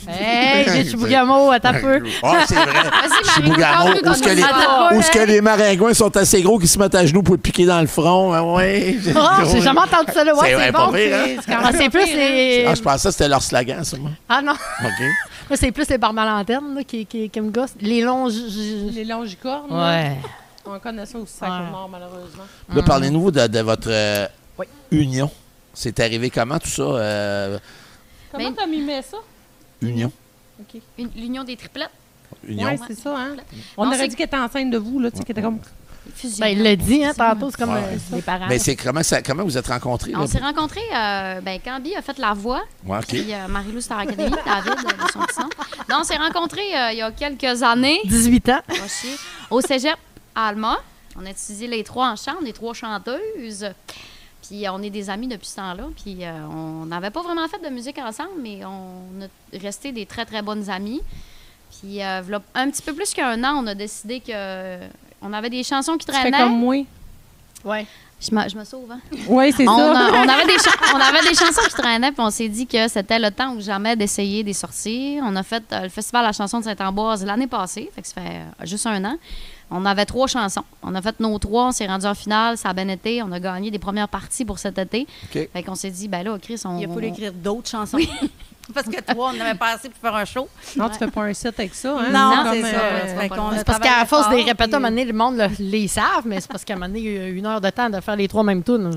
Hey, j'ai Chibougamau, attends un peu. Ah, c'est vrai. Vas-y, Chibougamau, Marie-Lou, où est-ce que les- Attends, où est-ce que les maringouins sont assez gros qui se mettent à genoux pour le piquer dans le front? Ah, ouais. Ah, j'ai jamais entendu ça là. Ouais, C'est c'est pas bon. pire, hein? Ah, c'est plus les. Ah, je pensais que c'était leur slogan, ça, moi. Ah non. OK. Moi, c'est plus les barbes à lanterne là, qui me gossent. Les longs. Les longicornes. là. Ouais. On connaît ça aussi, ça Côte-Nord, malheureusement. Là, parlez-nous de votre Oui. union. C'est arrivé comment, tout ça? Comment Ben- t'as mimé ça? Union. OK. L'union des triplettes. Union. Oui, c'est ça, hein? On Non, aurait c'est- dit qu'elle était enceinte de vous, là, tu sais, qu'elle était comme... Fusion. Ben, il l'a dit, hein, tantôt. C'est comme Ouais. les parents. Mais c'est comment vous êtes rencontrés? On là? s'est rencontrés, Cambi a fait la voix, Ouais, OK. puis Marie-Lou Star Academy, David, de son petit nom. Non, on s'est rencontrés il y a quelques années, 18 ans. va chier, au cégep à Alma. On a étudié les trois en chant, les trois chanteuses. Puis on est des amis depuis ce temps-là. Puis on n'avait pas vraiment fait de musique ensemble, mais on a resté des très, très bonnes amies. Puis v'là un petit peu plus qu'un an, on a décidé que on avait des chansons qui Tu fais traînaient. comme moi. Ouais. Je me sauve, hein? Oui, c'est On ça. avait des chansons qui traînaient, puis on s'est dit que c'était le temps ou jamais d'essayer des sorties. On a fait le Festival à la chanson de Saint-Ambroise l'année passée, fait que ça fait juste un an. On avait 3 chansons. On a fait nos 3, on s'est rendu en finale, ça a bien été. On a gagné des premières parties pour cet été. OK. Fait qu'on s'est dit, ben là, Chris, on... il a fallu écrire d'autres chansons. Parce que 3, on n'avait pas assez pour faire un show. Non, tu fais pas un site avec ça, hein? Non, Comme, c'est ça. Fait qu'on a C'est parce travaillé qu'à force fort, des répétitions, à un moment puis- donné, le monde les savent, mais c'est parce qu'à un moment donné, il y a 1 heure de temps de faire les 3 mêmes tunes.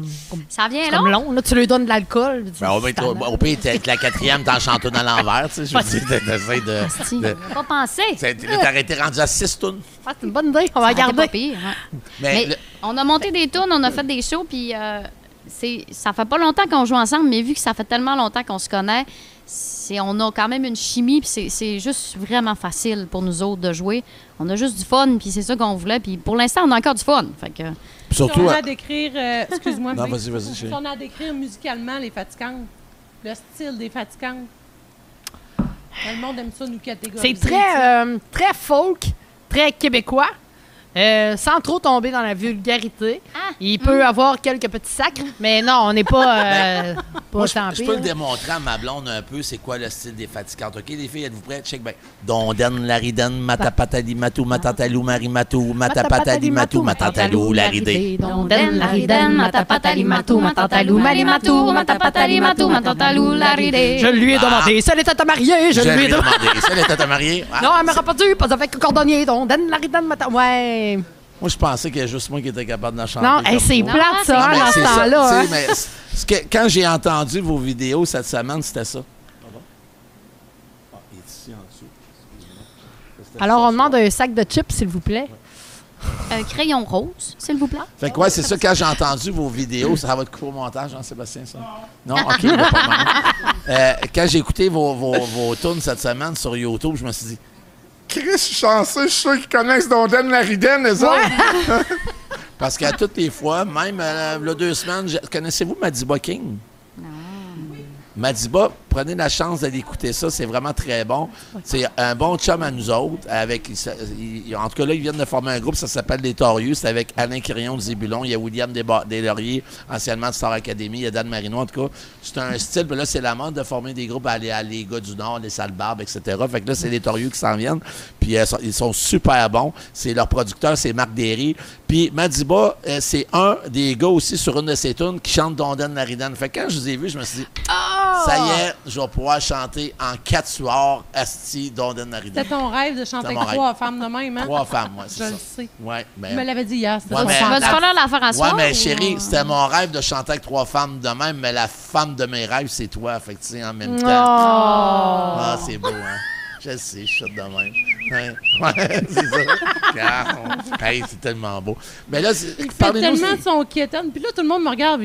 Ça vient C'est là. comme long. Là, tu lui donnes de l'alcool. Ben, au pire, t'es avec la quatrième, t'en chantes une à l'envers, tu sais. Je veux dire, t'essaies de. Si, on n'a pas pensé. T'as été rendu à 6 tonnes. Ah, c'est une bonne idée, on va Ça a été regarder. pas pire, hein. Mais, Mais on a monté des tunes, on a fait des shows, puis ça fait pas longtemps qu'on joue ensemble, mais vu que ça fait tellement longtemps qu'on se connaît, on a quand même une chimie, puis c'est juste vraiment facile pour nous autres de jouer. On a juste du fun, puis c'est ça qu'on voulait. Puis pour l'instant, on a encore du fun. Fait que... Surtout, si on a à décrire... excuse-moi. Non, vas-y. Si on a à décrire musicalement les Faticantes, le style des Faticantes, le monde aime ça nous catégoriser. C'est très folk, très québécois. Sans trop tomber dans la vulgarité. Il peut avoir quelques petits sacres, mais non, on n'est pas, moi, je peux le démontrer à ma blonde un peu, c'est quoi le style des Faticantes. OK, les filles, êtes-vous prêtes? Check bien. Donden, Lariden, Matapatali, Matou, Matatalou, Marimatou, Matapatali, Matou, Matatalou, Laridé. Donden, Lariden, Matapatali, Matou, Matatalou, Marimatou, Matapatali, Matou, Matatalou, Laridé. Je lui ai demandé, ça l'était à marier. Je lui ai demandé, ça l'était à marier. Non, elle m'aurait pas dit, pas avec cordonnier. Donden, Lariden, Matapatali. Ouais. Moi, je pensais qu'il y a juste moi qui était capable d'en chanter. Non, c'est plate, ça, dans ce temps-là. Mais quand j'ai entendu vos vidéos cette semaine, c'était ça. Il est ici en dessous. Alors, on demande un sac de chips, s'il vous plaît. Un crayon rose, s'il vous plaît. Fait que, ouais, c'est ça, quand j'ai entendu vos vidéos, ça va être coupé au montage, Jean-Sébastien, ça? Non? OK, il va pas mal. Quand j'ai écouté vos tunes cette semaine sur YouTube, je me suis dit, Chris, je suis chanceux, je suis sûr qu'ils connaissent Donden Lariden, les autres. Parce qu'à toutes les fois, même il y a 2 semaines, connaissez-vous Madiba King? Non. Madiba, prenez la chance d'aller écouter ça, c'est vraiment très bon. C'est un bon chum à nous autres. En tout cas, là, ils viennent de former un groupe, ça s'appelle Les Torieux. C'est avec Alain Quirion de Zébulon. Il y a William Deslauriers, anciennement de Star Academy. Il y a Dan Marino, en tout cas. C'est un style, mais là, c'est la mode de former des groupes à les gars du Nord, les Salbarbes, etc. Fait que là, c'est Les Torieux qui s'en viennent. Puis ils sont super bons. C'est leur producteur, c'est Marc Derry. Puis Madiba, c'est un des gars aussi sur une de ses tunes qui chante Donden Lariden. Fait que quand je vous ai vu, je me suis dit, ça y est, je vais pouvoir chanter en 4 soirs Asti Donden Lariden. C'était ton rêve de chanter avec 3 femmes de même, hein? 3 femmes, oui, c'est ça. Je le sais. Ouais, tu me l'avais dit hier. Tu vas te faire la faire à soir? Oui, mais chérie, c'était mon rêve de chanter avec 3 femmes de même, mais la femme de mes rêves, c'est toi. Fait que, tu sais, en même temps. Ah, c'est beau, hein? Je sais, je chute de même. Ouais, c'est ça. Hey, c'est tellement beau. Mais là, il fait tellement de son quétaine. Puis là, tout le monde me regarde.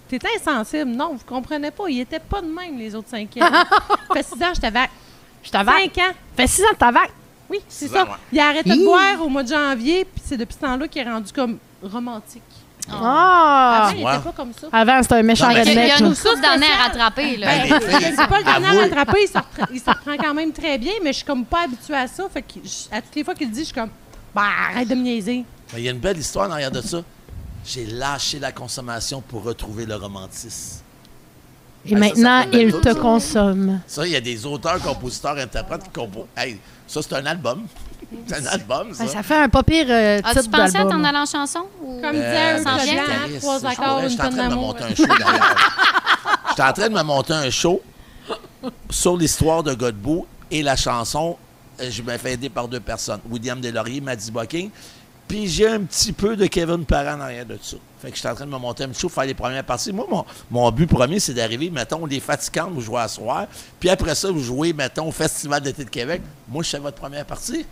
T'étais insensible. Non, vous comprenez pas. Il était pas de même, les autres 5 ans. Ça fait 6 ans que je t'avais. 5 ans. Ça fait 6 ans que t'avais. Oui, c'est ça. Il a arrêté de boire au mois de janvier. Puis c'est depuis ce temps-là qu'il est rendu comme romantique. Avant, il n'était pas comme ça. Avant, c'était un méchant redneck. Il y a une couple d'années à rattraper. Là. C'est pas le dernier à rattraper. Il se reprend quand même très bien, mais je suis comme pas habituée à ça. Fait que à toutes les fois qu'il le dit, je suis comme, arrête de me niaiser. Il y a une belle histoire en arrière de ça. J'ai lâché la consommation pour retrouver le romantisme. Et maintenant, il te consomme. Ça, il y a des auteurs, compositeurs, interprètes qui composent. Hey, ça, c'est un album. C'est un album, ça. Ça fait un pas pire titre d'album. As-tu pensé à t'en aller en chanson? Ou... Comme disait un Claude, 3 accords, une tonne d'amour. J'étais en train de me monter un show sur l'histoire de Godbout et la chanson. Je me fais aider par 2 personnes. William Deslauriers, Madiba King. Puis j'ai un petit peu de Kevin Parent en arrière de ça. Fait que j'étais en train de me monter un show, faire les premières parties. Moi, mon but premier, c'est d'arriver, mettons, les Faticantes, vous jouez à soir. Puis après ça, vous jouez, mettons, au Festival d'été de Québec. Moi, je fais votre première partie.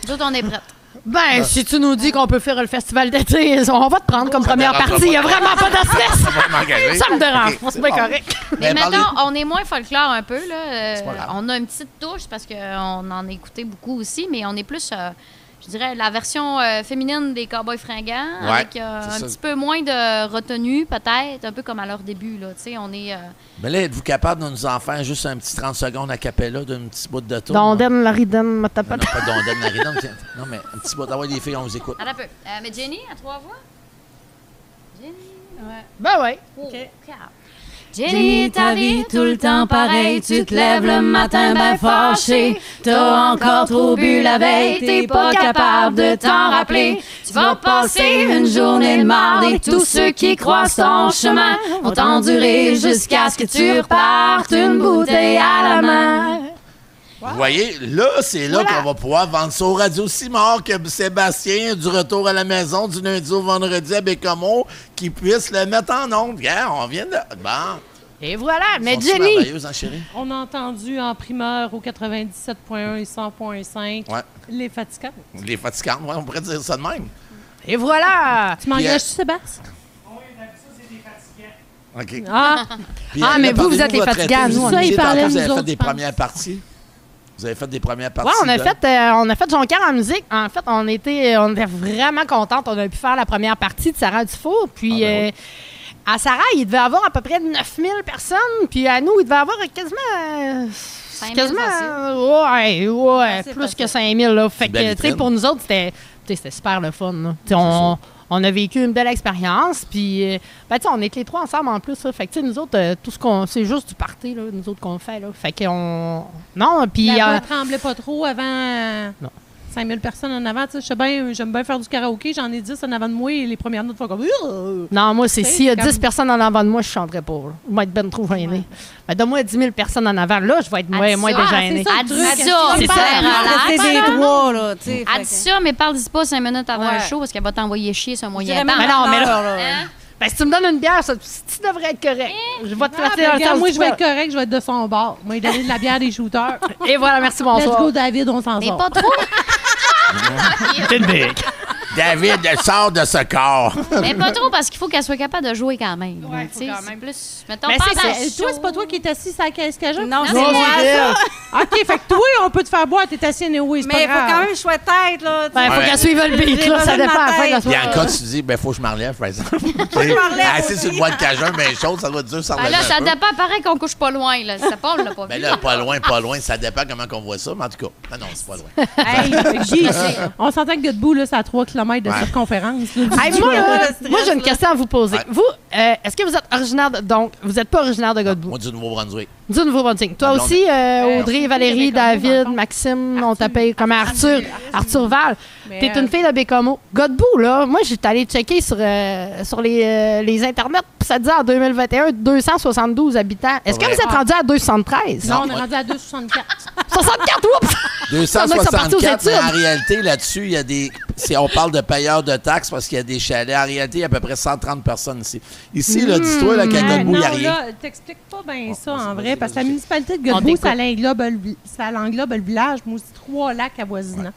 Nous autres, on est prêtes. Ben, si tu nous dis qu'on peut faire le festival d'été, on va te prendre comme première partie. Il n'y a vraiment pas de stress. Ça me dérange. C'est pas correct. Mais maintenant, on est moins folklore un peu. Là. On a une petite touche parce qu'on en a écouté beaucoup aussi, mais on est plus... je dirais la version féminine des Cowboys fringants, avec un petit peu moins de retenue, peut-être, un peu comme à leur début. Là. On est, Mais là, êtes-vous capable de nous en faire juste un petit 30 secondes a cappella d'un petit bout de tour? Donden Lariden, Matapatali. Non, pas Donden Lariden. Non, mais un petit bout. D'avoir des filles, on vous écoute. Attends un peu. Mais Jenny, à 3 voix? Jenny? Ouais. Ben ouais. OK. Jenny, ta vie tout le temps pareil, tu te lèves le matin ben fâché, t'as encore trop bu la veille, t'es pas capable de t'en rappeler, tu vas passer une journée de marde et tous ceux qui croisent ton chemin vont t'endurer jusqu'à ce que tu repartes une bouteille à la main. Vous voyez, là, c'est là qu'on va pouvoir vendre ça au Radio Simard, que Sébastien, du retour à la maison du lundi au vendredi à Bécomo, qui puisse le mettre en ondes. Regarde, on vient de... Bon. Et voilà, mais Jenny... Hein, on a entendu en primeur au 97.1 et 100.5 les Faticantes. Les Faticantes, on pourrait dire ça de même. Et voilà! Tu m'engages-tu, Sébastien? Oui, ça, c'est des fatigants. OK. Puis, mais vous êtes les fatigants. Nous, vous avez fait des premières parties. Vous avez fait des premières parties. Oui, on a fait Jonquière en musique. En fait, on était vraiment contentes. On a pu faire la première partie de Sarah Dufour. Puis à Sarah, il devait avoir à peu près 9000 personnes. Puis à nous, il devait avoir quasiment... plus que 5000. Là. Fait que, pour nous autres, c'était super le fun. Là. On a vécu une belle expérience, puis on est les trois ensemble en plus. Là. Fait que nous autres, tout ce qu'on... C'est juste du party, là, nous autres, qu'on fait. Là. Fait qu'on... Non, puis... La voix tremblait pas trop avant... Non. 5000 personnes en avant. J'aime bien faire du karaoké. J'en ai 10 en avant de moi et les premières notes font comme... Non, moi, s'il y a 10 personnes en avant de moi, je ne chanterai pas. Là. Je vais être ben trop gênée. Ouais. Donne-moi 10 000 personnes en avant. Là, je vais être moins dégênée. C'est des trois, là. Elle dit ça, mais parle-y pas 5 minutes avant le show parce qu'elle va t'envoyer chier sur un moyen temps. Mais non, mais là... Ben, si tu me donnes une bière, ça, tu devrais être correct. Je vais te flatter un temps. Moi, je vais être correct, je vais être de son bord. Moi, il donner de la bière des shooters. Et voilà, merci, bonsoir. Let's go, David, on s'en sort. Mais pas trop. David, sort de ce corps. Mais pas trop, parce qu'il faut qu'elle soit capable de jouer quand même. Ouais, c'est plus... Mettons, toi, c'est pas toi qui es assis sur la caisse cajun? Non, c'est moi, ça. OK, fait que toi, on peut te faire boire, t'es assis anyway, c'est pas grave. Mais il faut quand même que je sois tête, là. Ben, faut qu'elle suive le beat, là, ça dépend. Bianca, tu dis, faut que je m'enlève, par exemple. Assis sur une boîte de cajun, mais chaude, ça doit être dur, ça là, ça dépend, pareil qu'on couche pas loin, là. Ça pas, on l'a pas vu. Mais là, pas loin, ça dépend comment on voit ça, mais en tout cas, non, c'est pas loin. Hey, on s'entend que Godbout, là, c'est à 3 km de circonférence. Moi, j'ai une question à vous poser. Vous, est-ce que vous êtes originaire de... Donc, vous n'êtes pas originaire de Godbout? Moi, du Nouveau-Brunswick. Du Nouveau-Brunswick. Toi aussi, Audrey, Valérie, David, Maxime, on t'appelle comme Arthur Val. T'es une fille de Bécomo. Godbout, là, moi, j'étais allée checker sur les internets, puis ça disait en 2021, 272 habitants. Est-ce que vous êtes rendu à 273? Non, on est rendu à 264. 64, oups! 264, mais en réalité, là-dessus, il y a des... On parle de payeurs de taxes parce qu'il y a des chalets. En réalité, il y a à peu près 130 personnes ici. Ici, là, dis-toi qu'à Godbout, il n'y a rien. Là, t'expliques pas bien ça, en vrai, parce que la municipalité de Godbout, ça l'englobe le village, mais aussi 3 lacs avoisinants.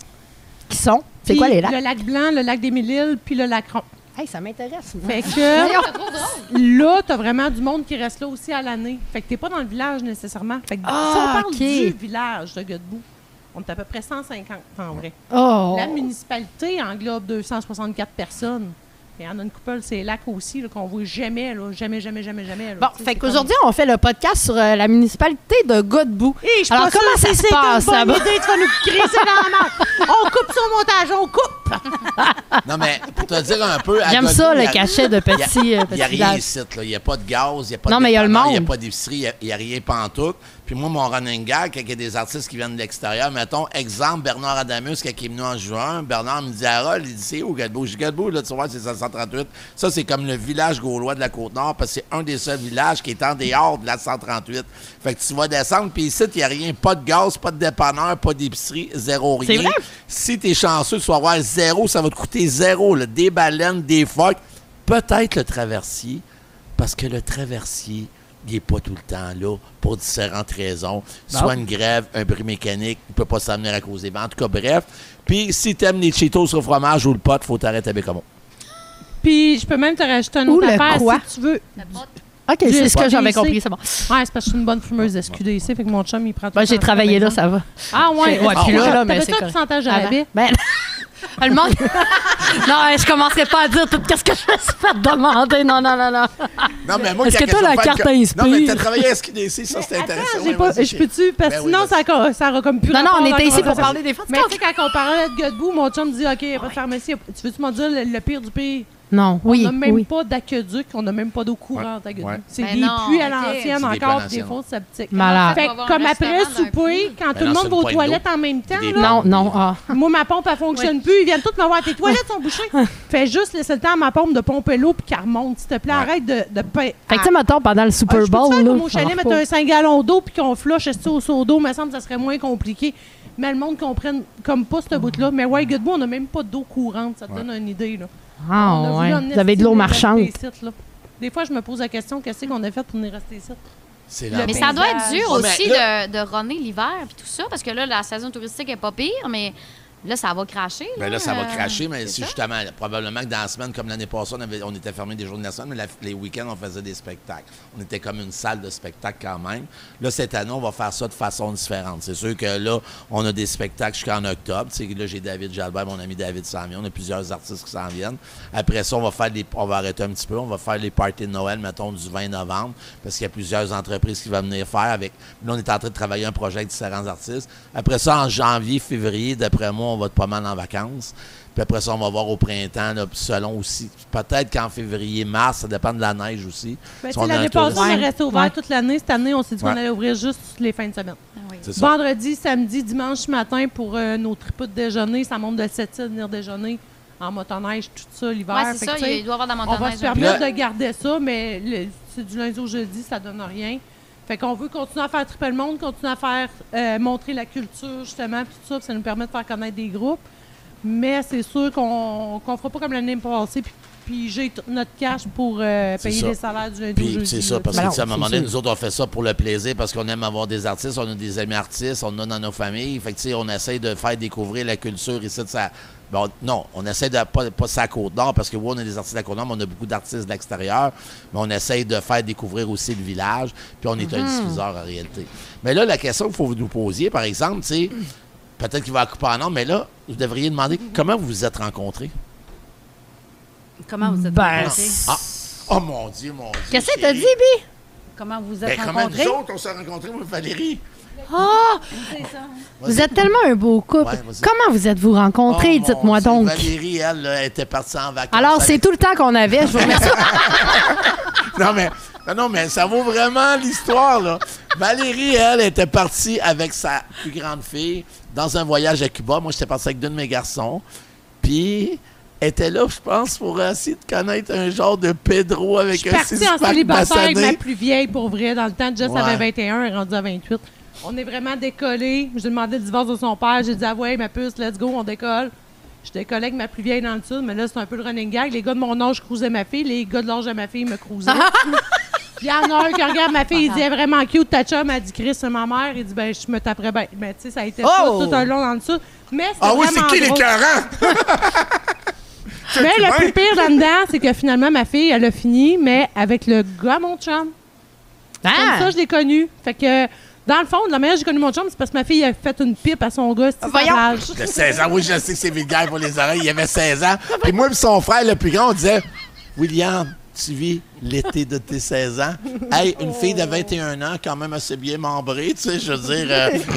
Qui sont? C'est quoi les lacs? Le lac Blanc, le lac des Mille-Îles, puis le lac Ron. Hey, ça m'intéresse. Fait que là, t'as vraiment du monde qui reste là aussi à l'année. Fait que t'es pas dans le village nécessairement. Fait que si on parle du village de Godbout, on est à peu près 150 en vrai. La municipalité englobe 264 personnes. Il y en a une couple, c'est lacs aussi, qu'on voit jamais, là, jamais. Là, bon, fait qu'aujourd'hui, on fait le podcast sur la municipalité de Godbout. Alors, comment ça se passe? C'est une bonne idée, tu vas nous crisser dans la main. On coupe ça au montage, on coupe! Non, mais pour te dire un peu... J'aime Godbout, ça, le cachet de petit Il n'y a rien ici, là. Il n'y a pas de gaz, il n'y a pas de... Non, mais il y a le monde. Il n'y a pas d'épicerie, il n'y a rien pantoute. Puis moi, mon running gag, quand il y a des artistes qui viennent de l'extérieur, mettons, exemple, Bernard Adamus, quand il est venu en juin, Bernard me dit, Harold, il dit, c'est où Godbout? Je dis, Godbout, là, tu vois, c'est 138. Ça, c'est comme le village gaulois de la Côte-Nord, parce que c'est un des seuls villages qui est en dehors de la 138. Fait que tu vas descendre, puis ici, il n'y a rien, pas de gaz, pas de dépanneur, pas d'épicerie, zéro rien. C'est vrai? Si tu es chanceux, tu vas avoir zéro, ça va te coûter zéro, là, des baleines, des phoques, peut-être le traversier, parce que le traversier, il n'est pas tout le temps là pour différentes raisons. Soit une grève, un bris mécanique, il ne peut pas s'amener à cause des vents. En tout cas, bref. Puis, si tu aimes les Cheetos au fromage ou le pot, il faut t'arrêter à Bécomo. Puis, je peux même te rajouter une autre affaire si tu veux. OK, c'est ce que j'avais compris, c'est bon. Ouais, c'est parce que je suis une bonne fumeuse de SQDC, fait que mon chum, il prend tout j'ai travaillé là, ça va. Ah, ouais. Puis là, mais c'est correct. Tu pourcentage de rabais? Le monde... Non, je commencerai pas à dire tout ce que je me suis fait demander. Non. Non, mais moi, est-ce que toi, la carte inspire? Non, mais t'as travaillé à SQDC, ça, c'était intéressant. Je peux-tu? Parce que sinon, ça aura comme plus Non, on était ici pour parler des fois. Mais tu sais, quand on parlait de Godbout, mon chum me dit, OK, il n'y a pas de pharmacie. Tu veux-tu m'en dire le pire du pire? Non, on n'a même pas d'aqueduc, on n'a même pas d'eau courante à Godbout. C'est des puits à l'ancienne encore, des fosses septiques. Malade. Fait que comme après souper, quand tout le monde va aux toilettes en même temps, non. Moi, ma pompe, elle fonctionne plus. Ils viennent tous me voir. Tes toilettes sont bouchées. Fais juste laisser le temps à ma pompe de pomper l'eau puis qu'elle remonte. S'il te plaît, arrête de Fait que tu sais, mettons, pendant le Super Bowl, je peux comme au chalet, mettre un 5 gallons d'eau puis qu'on flush au seau d'eau. Il me semble que ça serait moins compliqué. Mais le monde comprenne comme pas ce bout-là. Mais ouais, Godbout, on n'a même pas d'eau courante. Ça te donne une idée, là. Ah, ouais. Vous avez de l'eau marchande. Des fois, je me pose la question, qu'est-ce qu'on a fait pour y rester ici? Mais ça doit être dur aussi de runner l'hiver et tout ça, parce que là, la saison touristique est pas pire, mais Là, ça va cracher. Là, ça va cracher, mais c'est justement, probablement que dans la semaine, comme l'année passée, on était fermé des journées de la semaine, mais les week-ends, on faisait des spectacles. On était comme une salle de spectacle quand même. Là, cette année, on va faire ça de façon différente. C'est sûr que là, on a des spectacles jusqu'en octobre. Tu sais, là, j'ai David Jalbert, mon ami David Samion. On a plusieurs artistes qui s'en viennent. Après ça, on va arrêter un petit peu. On va faire les parties de Noël, mettons, du 20 novembre, parce qu'il y a plusieurs entreprises qui vont venir faire avec. Là, on est en train de travailler un projet avec différents artistes. Après ça, en janvier, février, d'après moi, on va être pas mal en vacances. Puis après ça, on va voir au printemps, là, selon aussi. Peut-être qu'en février, mars, ça dépend de la neige aussi. Ben, l'année passée, on est resté ouvert toute l'année. Cette année, on s'est dit qu'on allait ouvrir juste les fins de semaine. Vendredi, samedi, dimanche matin pour nos tripots de déjeuner. Ça monte de 7 îles venir déjeuner en motoneige, tout ça, l'hiver. Oui, c'est ça, il doit y avoir de la motoneige. On va se permettre de garder ça, mais c'est du lundi au jeudi, ça donne rien. Fait qu'on veut continuer à faire triper le monde, continuer à faire montrer la culture, justement, puis tout ça, puis ça nous permet de faire connaître des groupes. Mais c'est sûr qu'on fera pas comme l'année passée, puis j'ai tout notre cash pour payer les salaires du lundi au jeudi. C'est ça, parce qu'à un moment donné, nous autres, on fait ça pour le plaisir, parce qu'on aime avoir des artistes, on a des amis artistes, on a dans nos familles. Fait que, on essaie de faire découvrir la culture ici de ça. Bon, non, on essaie de pas sa Côte-Nord, parce que oui, on a des artistes de la Côte-Nord, mais on a beaucoup d'artistes de l'extérieur, mais on essaie de faire découvrir aussi le village, puis on est un diffuseur en réalité. Mais là, la question qu'il faut nous posiez, par exemple, c'est peut-être qu'il va couper en nombre, mais là, vous devriez demander comment vous vous êtes rencontrés. Comment vous êtes rencontrés? Oh mon Dieu, mon Dieu. Qu'est-ce que t'as dit, Bi? Comment vous êtes rencontrés? rencontrés? Comment nous autres, on s'est rencontrés, moi, Valérie? Vous êtes tellement un beau couple. Comment vous êtes-vous rencontrés? Dites-moi donc. Valérie, elle était partie en vacances. Alors, c'est tout le temps qu'on avait. Je vous remercie. Non, mais ça vaut vraiment l'histoire, là. Valérie, elle, était partie avec sa plus grande fille dans un voyage à Cuba. Moi, j'étais parti avec deux de mes garçons. Puis, elle était là, je pense, pour essayer de connaître un genre de Pedro avec un six-pack. Je suis partie en célibataire avec ma plus vieille, pour vrai. Dans le temps, Jess avait 21, elle est rendue à 28. On est vraiment décollés. J'ai demandé le divorce de son père. J'ai dit, ah ouais, ma puce, let's go, on décolle. Je décollais avec ma plus vieille dans le sud, mais là, c'est un peu le running gag. Les gars de mon âge cruisaient ma fille, les gars de l'âge de ma fille me cruisaient. Puis il y en a un qui regarde ma fille, il dit, elle est vraiment cute, ta chum. Elle dit, Chris, c'est ma mère. Il dit, ben, je me taperais bien. Ben, tu sais, ça a été tout un long dans le sud. Mais c'est qui les 40? Mais le plus pire là-dedans, c'est que finalement, ma fille, elle a fini, mais avec le gars, mon chum. Comme ça, je l'ai connu. Fait que, dans le fond, la manière que j'ai connu mon chum, c'est parce que ma fille a fait une pipe à son gars. De 16 ans, oui, je sais que c'est vulgaire pour les oreilles. Il avait 16 ans. Puis moi et son frère, le plus grand, on disait, William, tu vis l'été de tes 16 ans. Hey, une fille de 21 ans, quand même assez bien membrée, tu sais, je veux dire,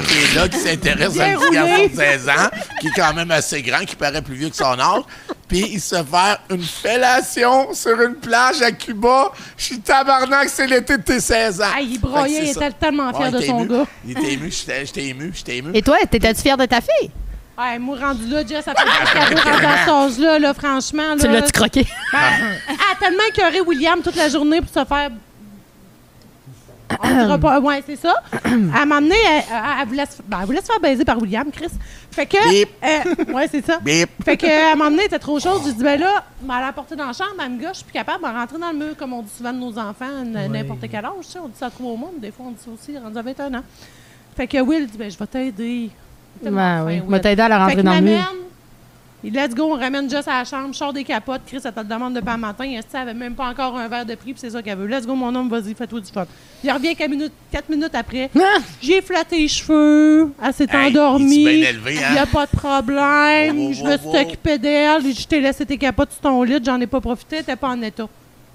qui est là, qui s'intéresse à un petit garçon de 16 ans, qui est quand même assez grand, qui paraît plus vieux que son âge, puis il se fait une fellation sur une plage à Cuba. Je suis tabarnak, c'est l'été de tes 16 ans. Hey, il broyait, il était tellement fier de son gars. Il était ému, j'étais ému. Et toi, t'étais-tu fier de ta fille? Ouais, moi, rendu là, Jess, ça fait des cadeaux rendu à cet âge-là, là, franchement. Tu l'as-tu croqué? Elle a tellement écœuré William toute la journée pour se faire... On dira pas... Ouais, c'est ça. Elle m'a amené... Elle voulait se faire baiser par William, Chris. Fait que... ouais, c'est ça. Bip. Fait que elle m'a amené, elle était trop chaude. J'ai dit, ben là, elle l'a portée dans la chambre, elle me gauche, je suis plus capable de rentrer dans le mur, comme on dit souvent de nos enfants, n'importe quel âge, tu sais. On dit ça trop au monde, des fois, on dit ça aussi, rendu à 21 ans. Fait que Will dit, ben je vais t'aider. Ben oui, m'a t'aider à la rentrer dans le mur. Let's go, on ramène Jess à la chambre, je sors des capotes. Chris, elle te le demande depuis le matin. Elle avait même pas encore un verre de prix, puis c'est ça qu'elle veut. Let's go, mon homme, vas-y, fais-toi du fun. Il revient 4 minutes après. J'ai flatté les cheveux, elle s'est endormie. Il n'y a pas de problème. Je me suis occupée d'elle. Je t'ai laissé tes capotes sur ton lit, j'en ai pas profité, t'es pas en état.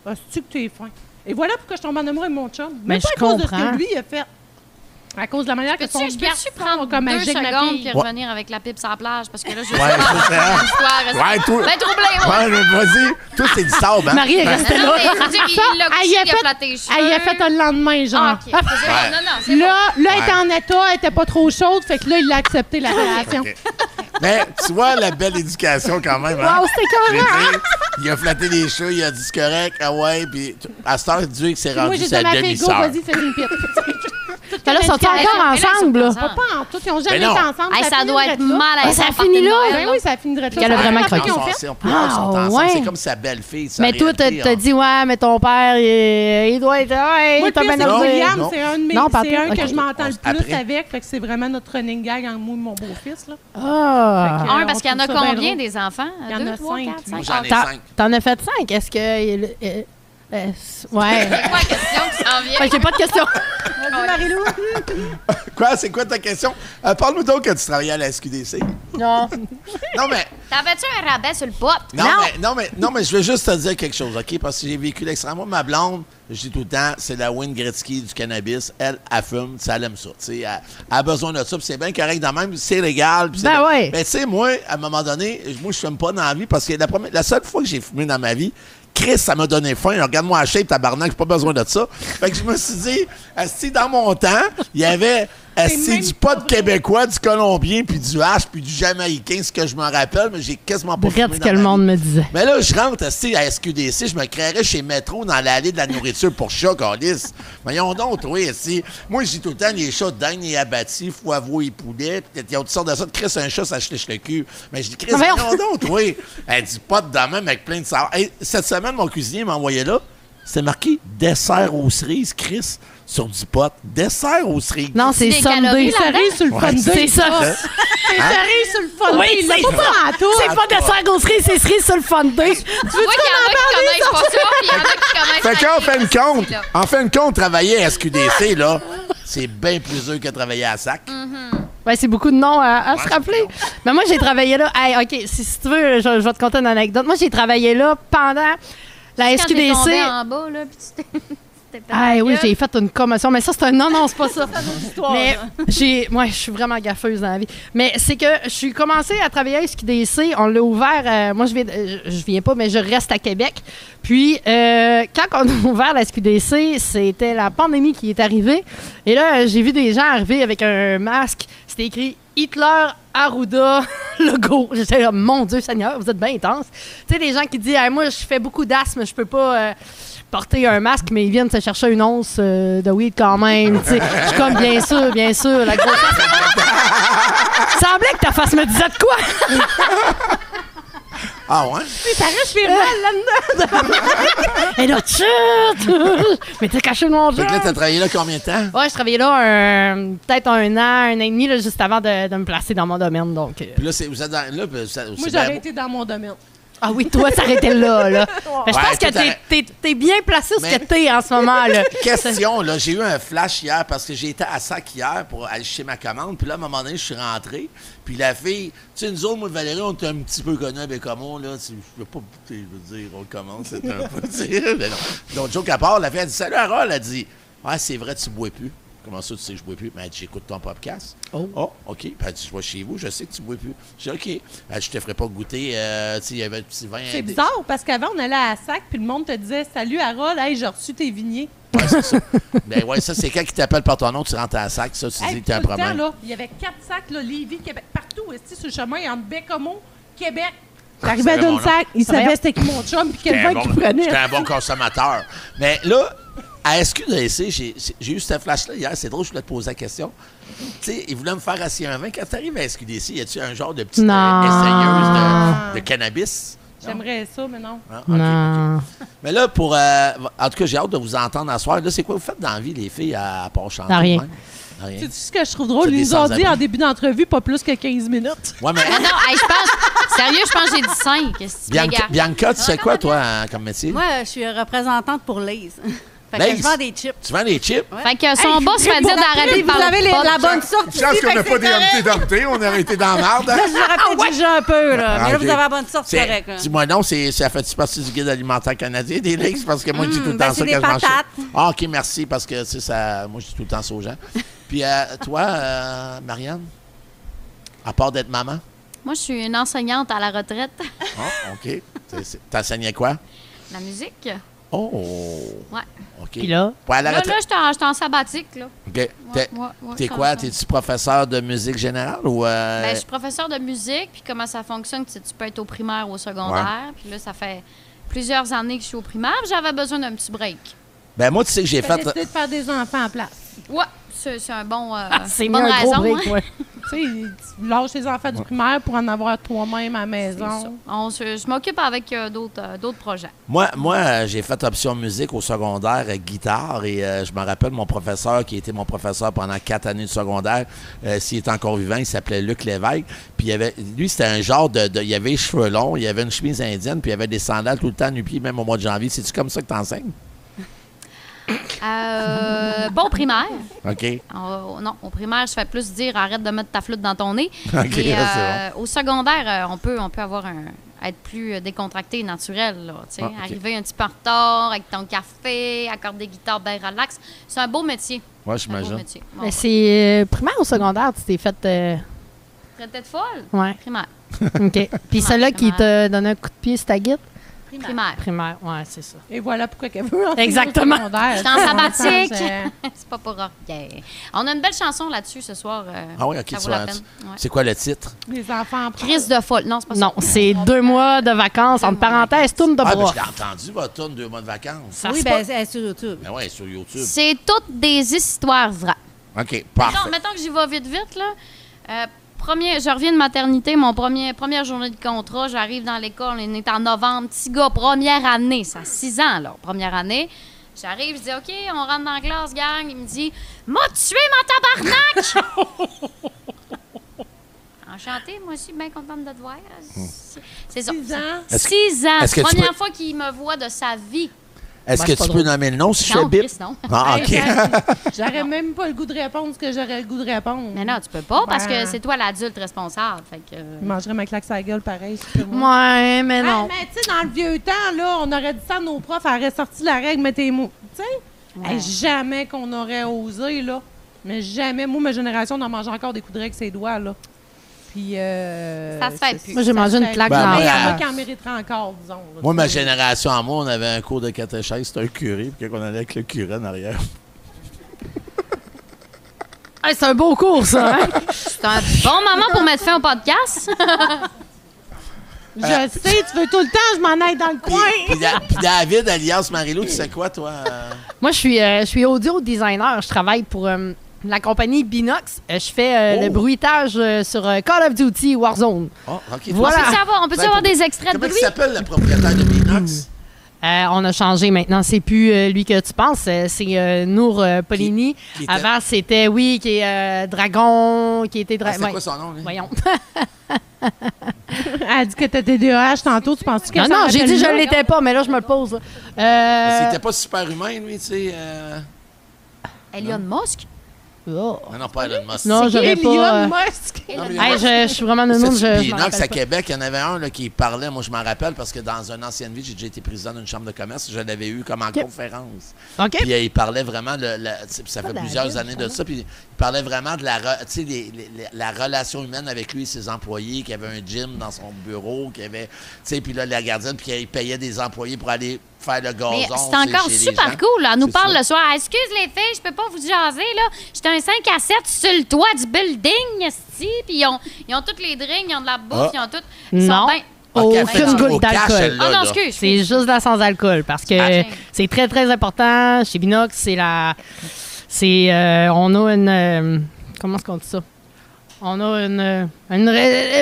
Est-ce que t'es fin? Et voilà pourquoi je tombe en amour avec mon chum. Mais pas à cause de ce que lui il a fait. À cause de la manière que son garçon prendre comme 2 magique secondes puis revenir avec la pipe sur la plage parce que là, je Ouais, vas-y. Tout, c'est du sable, hein? Marie est restée là. Il a flatté les cheveux. Elle a fait le lendemain, genre. Non, c'est là, elle était en état, elle était pas trop chaude, fait que là, il a accepté la relation. Mais tu vois la belle éducation quand même, hein? Wow, c'était correct! Il a flatté les cheveux, il a dit c'est correct, ah ouais, puis à cette heure, Dieu qui s'est rendu sa demi-sœur. Moi, j'ai dit à ma fille, go, vas-y, fais une pipe. que là, sont-ils encore ensemble, là? Pas en tout, ils n'ont jamais été ensemble. Ça doit être mal. Ça finit là? Ben oui, ça finit de Elle a vraiment croqué. sa belle-fille. Mais toi, t'as dit, ouais, mais ton père, il doit être. Moi, t'as bien William, c'est un de mes. C'est un que je m'entends le plus Après. avec. Fait que c'est vraiment notre running gag entre moi et mon beau-fils. Là. Ah! Parce qu'il y en a combien des enfants? Il y en a 2, 3, 5. 4, 5. J'en ai 5. T'en as fait 5. Est-ce que. Ouais. C'est quoi la question qui s'en vient? J'ai pas de question. Vas-y, Marie-Lou. Quoi? C'est quoi ta question? Parle-nous donc que tu travaillais à la SQDC. Non. Non, mais... T'avais-tu un rabais sur le pot? Non, mais je vais juste te dire quelque chose, OK? Parce que j'ai vécu l'extrême. Moi, ma blonde, je dis tout le temps, c'est la Wayne Gretzky du cannabis. Elle fume, elle aime ça. Elle a besoin de ça, puis c'est bien correct de même, c'est légal. Ouais. Mais tu sais, moi, à un moment donné, moi, je fume pas dans la vie parce que la seule fois que j'ai fumé dans ma vie, Chris, ça m'a donné faim. Regarde-moi la shape, tabarnak, j'ai pas besoin de ça. Fait que je me suis dit, asti, dans mon temps, il y avait du pot québécois, du colombien, puis du hache, puis du jamaïcain, ce que je me rappelle, mais j'ai quasiment pas fumé Bref, ce que le monde me disait. Mais là, je rentre asti, à SQDC, je me créerais chez Métro dans l'allée de la nourriture pour chats, câlisse. Voyons donc, oui, asti. Moi, je dis tout le temps, les chats dingues et abattis, foie-veau et poulet, puis il y a toutes sortes de ça. Chris, un chat, ça chliche le cul. Mais je dis, Chris, voyons donc, oui. Elle dit pot de même avec plein de saveurs. Hey, cette semaine, mon cuisinier m'a envoyé là, c'est marqué dessert aux cerises, Chris. Sur du pot. Dessert aux cerises. Non, c'est Sunday. Cerise sur le fun day. C'est ça. C'est cerise sur le fun day. Oui, c'est pas C'est pas dessert aux cerises, c'est cerise sur le fun day. Tu vois qu'il y en a qui connaissent pas ça, puis il y en a qui connaissent fait qu'en fin de compte, travailler à SQDC, là, c'est bien plus dur que travailler à SAC. Ouais, c'est beaucoup de noms à se rappeler. Mais moi, j'ai travaillé là. Hey, OK, si tu veux, je vais te conter une anecdote. Moi, j'ai travaillé là pendant la SQDC. Quand t'es tombé en bas, là, puis tu t'es... Ah oui, j'ai fait une commotion. Mais ça, c'est un... Non, c'est pas ça. Mais moi, je suis vraiment gaffeuse dans la vie. Mais c'est que je suis commencé à travailler à SQDC. On l'a ouvert... moi, je viens pas, mais je reste à Québec. Puis, quand on a ouvert la SQDC, c'était la pandémie qui est arrivée. Et là, j'ai vu des gens arriver avec un masque. C'était écrit Hitler, Arruda, logo. J'étais là, mon Dieu Seigneur, vous êtes bien intense. Tu sais, des gens qui disent hey, moi, je fais beaucoup d'asthme, je peux pas porter un masque, mais ils viennent se chercher une once de weed quand même. Tu sais, je suis comme, bien sûr, la grosse. Semblait que ta face me disait de quoi? Ah ouais? Ça reste chez mal là-dedans. Et là, mais t'as caché mon jeu. Fait que là, t'as travaillé là combien de temps? Ouais, je travaillais là peut-être un an et demi, là, juste avant de me placer dans mon domaine. Donc, Puis là, vous êtes dans... Moi, j'aurais été dans mon domaine. Ah oui, toi, ça aurait été là. Mais je pense que t'es bien placé où ce que t'es en ce moment. Là. Question, là, j'ai eu un flash hier parce que j'ai été à SAC hier pour aller chez ma commande. Puis là, à un moment donné, je suis rentré. Puis la fille, tu sais, nous autres, moi et Valérie, on était un petit peu connus avec comment, là. Je veux pas, je veux dire, on commence, c'est un peu, mais non. Donc, joke à part, la fille, elle dit, salut, Harold, elle a dit, ouais, c'est vrai, tu bois plus. Comment ça, tu sais que je bois plus? Ben, elle dit, j'écoute ton podcast. Oh, OK. Puis elle dit, je vais chez vous, je sais que tu bois plus. Je dis, OK. Ben, je te ferai pas goûter. Tu sais, il y avait un petit vin. C'est bizarre, parce qu'avant, on allait à SAC, puis le monde te disait, salut Harold, hey, j'ai reçu tes vigniers. Ouais, c'est ça. Ben, ouais, ça, c'est quand ils t'appellent par ton nom, tu rentres à SAC, ça, tu dis que t'as un problème. Là, il y avait 4 sacs, là, Lévis, Québec, partout, sur le chemin, entre Bécomo, Québec. J'arrivais à Dunsac, il savait c'était qui mon chum, puis quel vin qu'il prenait. J'étais un bon consommateur. Mais là, à SQDC, j'ai eu ce flash-là hier. C'est drôle, je voulais te poser la question. Tu sais, ils voulaient me faire assis un vin. Quand tu arrives à SQDC, y a-tu un genre de petite essayeuse de cannabis? J'aimerais ça, mais non. Ah, okay. Mais là, en tout cas, j'ai hâte de vous entendre à soir. Là, c'est quoi vous faites dans la vie, les filles, à part chanter? Rien. Rien. C'est ce que je trouve drôle. Ils nous ont dit en début d'entrevue pas plus que 15 minutes. Ouais, mais... non, je pense... Sérieux, je pense que j'ai dit 5. Bianca, tu sais quoi, toi, comme métier? Moi, je suis représentante pour Lay's. Fait que je vends des chips. Tu vends des chips? Ouais. Fait que son boss va dire d'arrêter de parler. Vous avez la bonne sorte ici. Je pense qu'on n'a pas des domptés, on aurait été dans la marde. Là, je vous rappelle déjà un peu, là. Mais là, vous avez la bonne sorte, c'est correct. Dis-moi non, ça fait-tu partie du guide alimentaire canadien, des Lay's? Parce que moi, je dis tout le temps ça quand je mange. Ah, OK, merci, parce que, tu sais, ça... Moi, je dis tout le temps ça aux gens. Puis toi, Marianne, à part d'être maman? Moi, je suis une enseignante à la retraite. Ah, OK. T'enseignais quoi? La musique. Oh! Ouais. OK. Puis là? Là, j'étais en sabbatique, là. OK. T'es quoi? T'es-tu professeur de musique générale ou... Ben, je suis professeur de musique, puis comment ça fonctionne, tu peux être au primaire ou au secondaire. Puis là, ça fait plusieurs années que je suis au primaire, j'avais besoin d'un petit break. Ben moi, tu sais que j'ai fait... T'as décidé de faire des enfants en place. Ouais, c'est un bon. C'est bonne un gros raison. break, ouais. Tu sais, tu lâches les enfants du primaire pour en avoir toi-même à la maison. Je m'occupe avec d'autres projets. Moi, j'ai fait option musique au secondaire, guitare, et je me rappelle mon professeur, qui était mon professeur pendant 4 années de secondaire, s'il est encore vivant, il s'appelait Luc Lévesque, puis lui, c'était un genre il avait les cheveux longs, il avait une chemise indienne, puis il avait des sandales tout le temps nu-pieds, même au mois de janvier. C'est-tu comme ça que t'enseignes? Bon primaire. OK. Non, au primaire, je fais plus dire arrête de mettre ta flûte dans ton nez. OK, Et, c'est bon. au secondaire, on peut avoir être plus décontracté et naturel. Là, OK. Arriver un petit peu en retard avec ton café, accorder guitare bien relax. C'est un beau métier. Ouais, j'imagine. Bon, Mais c'est primaire ou secondaire, tu t'es fait... Traité de folle? Ouais. Primaire. OK. Puis celle-là qui te donne un coup de pied sur ta guitare? Primaire. Primaire, ouais, c'est ça. Et voilà pourquoi qu'elle veut. Exactement. Je suis en sabbatique. C'est pas pour rien. On a une belle chanson là-dessus ce soir. Ah oui, OK. Ça vaut la peine. Ouais. C'est quoi le titre? Les enfants en Crise de folle. Non, c'est pas ça. Non, c'est 2 mois de vacances, entre parenthèses, tourne de Ah, bras. ben, je l'ai entendu, votre tourne 2 mois de vacances. Oui, ben, elle est sur YouTube. Ben oui, sur YouTube. C'est toutes des histoires vraies. OK, parfait. Mettons que j'y vais vite, là. Je reviens de maternité, première journée de contrat, j'arrive dans l'école, on est en novembre, petit gars, première année, ça a 6 ans, là, première année. J'arrive, je dis, OK, on rentre dans la classe, gang. Il me dit, m'a tué, ma tabarnak! Enchantée, moi aussi, bien contente de te voir. C'est ça. 6 ans. 6 ans. Est-ce que tu Première peux- fois qu'il me voit de sa vie. Est-ce que tu peux nommer le nom si je fais Non, le bip? Chris, non. Ah, OK. J'aurais même pas le goût de répondre ce que j'aurais le goût de répondre. Mais non, tu peux pas parce que Ben, c'est toi l'adulte responsable. Fait que, Je mangerais ma claque sur la gueule pareil. si c'était moi. Ouais, mais non. Mais tu sais, dans le vieux temps, là, on aurait dit ça à nos profs, elle aurait sorti la règle, mettez les mots. Tu sais, Ouais. hey, jamais qu'on aurait osé, là. Mais jamais. Moi, ma génération, on en mange encore des coups de règle avec ses doigts, là. Puis. Ça se fait plus. Moi, j'ai mangé une claque Ben, dans Mais il y en la a qui en mériteraient encore, disons. là. Moi, ma génération, à moi, on avait un cours de catéchèse, c'était un curé, puis qu'on allait avec le curé en arrière. Hey, c'est un beau cours, ça, hein? C'est un bon moment pour mettre fin au podcast. Je sais, tu veux tout le temps, je m'en aille dans le coin. Puis David, alias Marilou, tu sais quoi, toi? Moi, je suis audio designer. Je travaille pour la compagnie Binox. Je fais le bruitage sur Call of Duty Warzone. Oh, OK. Voilà. On peut-tu avoir des extraits de Comment il bruit? s'appelle, le propriétaire de Binox? On a changé maintenant. C'est plus lui que tu penses. C'est Nour Polini. Qui était- Avant, c'était, oui, qui est Dragon, qui était Ah, Dragon. c'est quoi son nom, lui? Voyons. Elle a dit que t'as TDAH tantôt, tu penses que Non, non, j'ai dit que je ne l'étais pas, mais là, je me le pose. là. Parce qu'il était pas super humain, lui, tu sais. Elon Musk? Oh. Non, pas Elon Musk. Non, j'aurais pas. Elon Musk. Non, mais Hey, je suis vraiment nounou, je m'en Binox rappelle à pas. Québec, il y en avait un là, qui parlait, moi je m'en rappelle parce que dans une ancienne vie, j'ai déjà été président d'une chambre de commerce, je l'avais eu comme en conférence. OK. Puis il parlait vraiment, ça fait Pas plusieurs David, années de ça, puis il parlait vraiment de la relation humaine avec lui et ses employés, qu'il y avait un gym dans son bureau, qu'il y avait, tu sais, puis là, la gardienne, puis il payait des employés pour aller faire le gazon. Mais c'est tu sais, encore chez les super gens. cool. Là. Elle nous C'est parle ça. le soir. Excuse les filles, je peux pas vous jaser. Là. J'étais un 5 à 7 sur le toit du building. esti. Puis ils ont tous les drinks, ils ont de la bouffe, Ah. ils ont tout. Ils Non. sont bien. Ok, elle fait Aucune du gros goutte cash, d'alcool. celle-là, Ah non, là. excuse. C'est juste de la sans-alcool parce que Ah. c'est très, très important. Chez Binox, c'est la. C'est. On a une. Comment est-ce qu'on dit ça? On a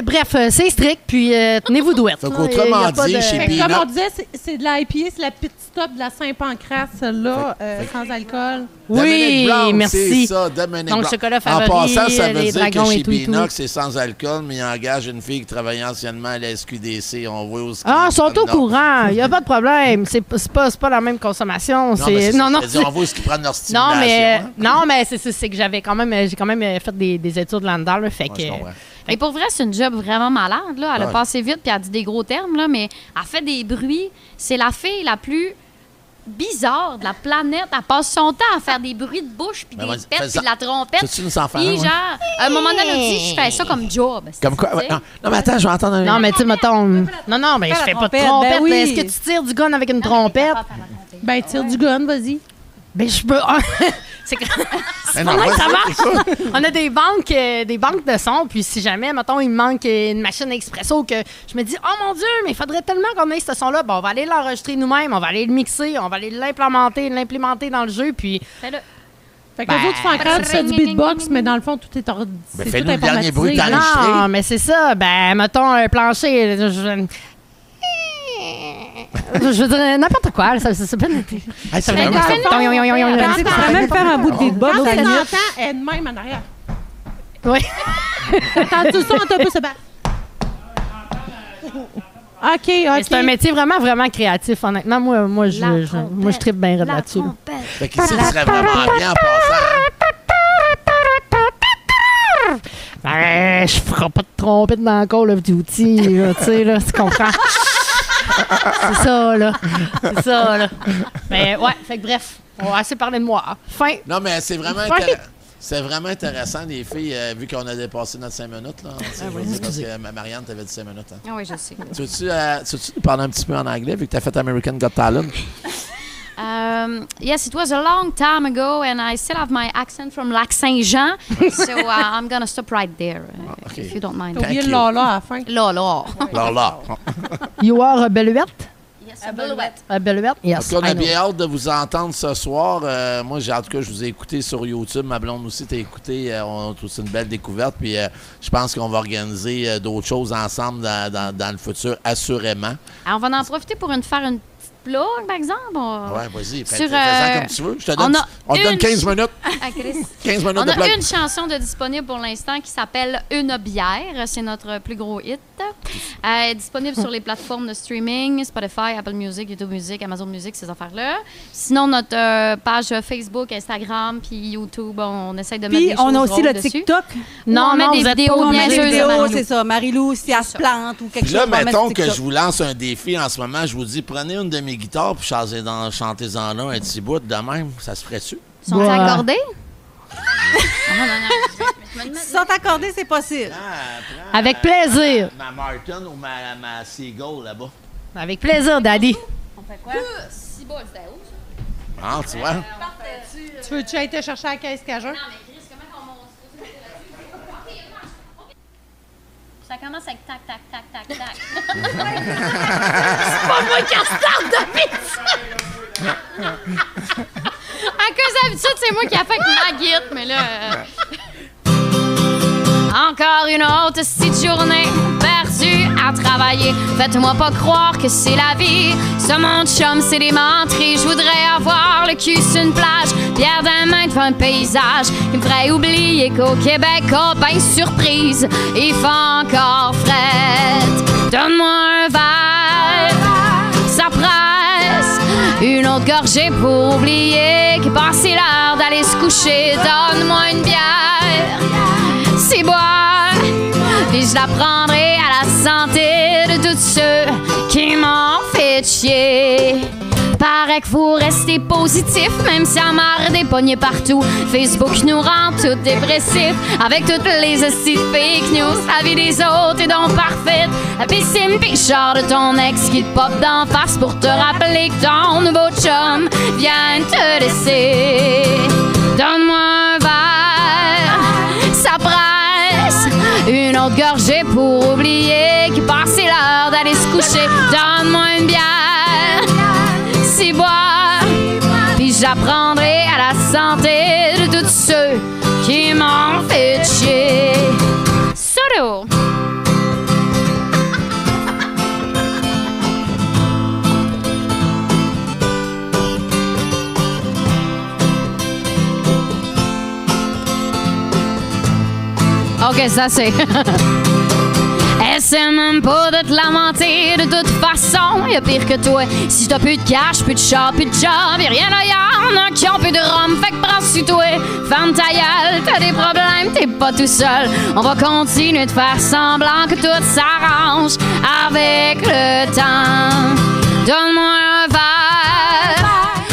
bref, c'est strict, puis tenez-vous douette. Fait là. qu'autrement Il y a pas dit, de- chez Fait que comme Binox- on disait, c'est de la IPA, c'est la petite top de la Saint-Pancras, celle-là, sans alcool. Oui, Dominic Brown, merci. C'est ça, Dominic Donc, Brown. chocolat En favori, passant, ça veut les dire dragons que et chez tout et tout. Binox, c'est sans alcool, mais il engage une fille qui travaillait anciennement à la SQDC. On voit où Ah, ils sont au Non. courant. Il n'y a pas de problème. C'est pas la même consommation. Non, mais c'est ça, Non, non. je veux dire, on voit où ils prennent leur stimulation. Non, mais, hein. non, mais c'est que j'ai quand même fait des études là-dedans. Là, fait Ouais, que, je comprends. Mais pour vrai, c'est une job vraiment malade. Là. Elle a Ouais. passé vite puis elle a dit des gros termes, là, mais elle fait des bruits. C'est la fille la plus bizarre de la planète. Elle passe son temps à faire des bruits de bouche puis Ben, des vas-y, pets fais puis ça. de la trompette. Peux-tu nous en faire Puis un, ouais? genre, à un moment donné, elle a dit, je fais ça comme job. Comme quoi? Ouais, non, mais attends, je vais entendre un. Non, mais tu sais, mettons. Non, mais je fais pas de trompette, trompette. ben oui. Mais est-ce que tu tires du gun avec une trompette? Ben, tire du gun, vas-y. Ben, je peux. C'est Mais non, comment que vas-y, ça marche? écoute. On a des banques de son, puis si jamais, mettons, il me manque une machine expresso que je me dis, oh mon Dieu, mais il faudrait tellement qu'on ait ce son-là, bon, on va aller l'enregistrer nous-mêmes, on va aller le mixer, on va aller l'implémenter dans le jeu, puis Fais-le. Fait que les autres font encore ça du beatbox, mais dans le fond, tout est Ben, fais-nous le dernier bruit que t'as enregistré. Non, mais c'est ça. Ben, mettons un plancher. Je veux dire, n'importe quoi. Ça peut être. Ça pourrait même faire un bout de beatbox. Ça entend, elle de même en arrière. Oui. T'entends ça, on peut se battre. OK. C'est un métier vraiment, vraiment créatif, honnêtement. Moi, je tripe bien là-dessus. Fait qu'ici, tu serais vraiment bien en passant. Je ferai pas de trompette dans le Call of Duty, tu sais, là, tu comprends? C'est ça, là. Mais ouais, fait que bref, on va assez parler de moi. Fin. Non, mais c'est vraiment C'est vraiment intéressant, les filles, vu qu'on a dépassé notre 5 minutes. Là, parce que Marianne, t'avais dit 5 minutes. Hein. Ah oui, je sais. Tu veux-tu nous parler un petit peu en anglais, vu que tu as fait American Got Talent? Yes, it was a long time ago, and I still have my accent from Lac-Saint-Jean, so I'm going to stop right there, if you don't mind. T'as oublié le Lala à la fin. Lala. Lala. You are a Belouette? Yes, a Belouette. A Belouette, yes. On a bien hâte de vous entendre ce soir. Moi, en tout cas, je vous ai écouté sur YouTube. Ma blonde aussi t'a écouté. On a tous une belle découverte. Puis je pense qu'on va organiser d'autres choses ensemble dans le futur, assurément. Alors, on va en profiter pour faire une plug, par exemple. Ouais, vas-y, fais-en comme tu veux. On te donne 15 minutes. 15 minutes on de plug. a une chanson de disponible pour l'instant qui s'appelle Une bière. C'est notre plus gros hit. Elle est disponible sur les plateformes de streaming, Spotify, Apple Music, YouTube Music, Amazon Music, ces affaires-là. Sinon, notre page Facebook, Instagram, puis YouTube, on essaie de mettre des choses on a aussi le dessus. TikTok. Non, on met des vidéos niaiseuses. C'est ça. Marie-Lou, si elle se plante ou quelque chose. Là, mettons que je vous lance un défi en ce moment. Je vous dis, prenez une de mes guitares puis chantez-en là un petit bout de même. Ça se ferait-tu? Sont-ils accordés? S'ils sont accordés, c'est possible. Avec plaisir. Ma Martin ou ma Seagull là-bas. Avec plaisir, Daddy. On fait quoi? Si bas, c'était où, ça? Ah, tu vois? Tu veux-tu aller te chercher à la caisse Cajun? Non, mais Chris, comment on monte? Ça commence avec tac, tac, tac, tac, tac. C'est pas moi qui restarte de pizza! À cause d'habitude, c'est moi qui a fait ma guide, mais là... Encore une autre petite journée perdue à travailler. Faites-moi pas croire que c'est la vie. Ce monde chum, c'est des menteries. Je voudrais avoir le cul sur une plage, pierre d'un main devant un paysage qui me ferait oublier qu'au Québec, oh ben surprise, il fait encore fret. Donne-moi un verre, ça presse. Une autre gorgée pour oublier qu'il est passé l'heure d'aller se coucher. Donne-moi une bière, c'est boire, puis je la prendrai à la santé de tous ceux qui m'ont fait chier. Paraît que vous restez positif, même si la marre des pognets partout. Facebook nous rend tout dépressifs, avec toutes les hosties de fake news. La vie des autres est donc parfaite. La piscine pis char de ton ex qui te pop d'en face pour te rappeler que ton nouveau chum vient te laisser. Donne-moi un verre, ça presse. Une autre gorgée pour oublier qu'il passait l'heure d'aller se coucher. Donne-moi une bière, c'est boire, puis j'apprendrai à la santé de tous ceux qui m'ont fait chier. Solo! OK, ça c'est. Essaie même pas de te lamenter, de toute façon, y'a pire que toi. Si t'as plus de cash, plus de chat, plus de job, y'a rien là, y'en a qui ont plus de rhum, fait que prends sur toi. Ferme ta gueule, t'as des problèmes, t'es pas tout seul. On va continuer de faire semblant que tout s'arrange avec le temps. Donne-moi un verre,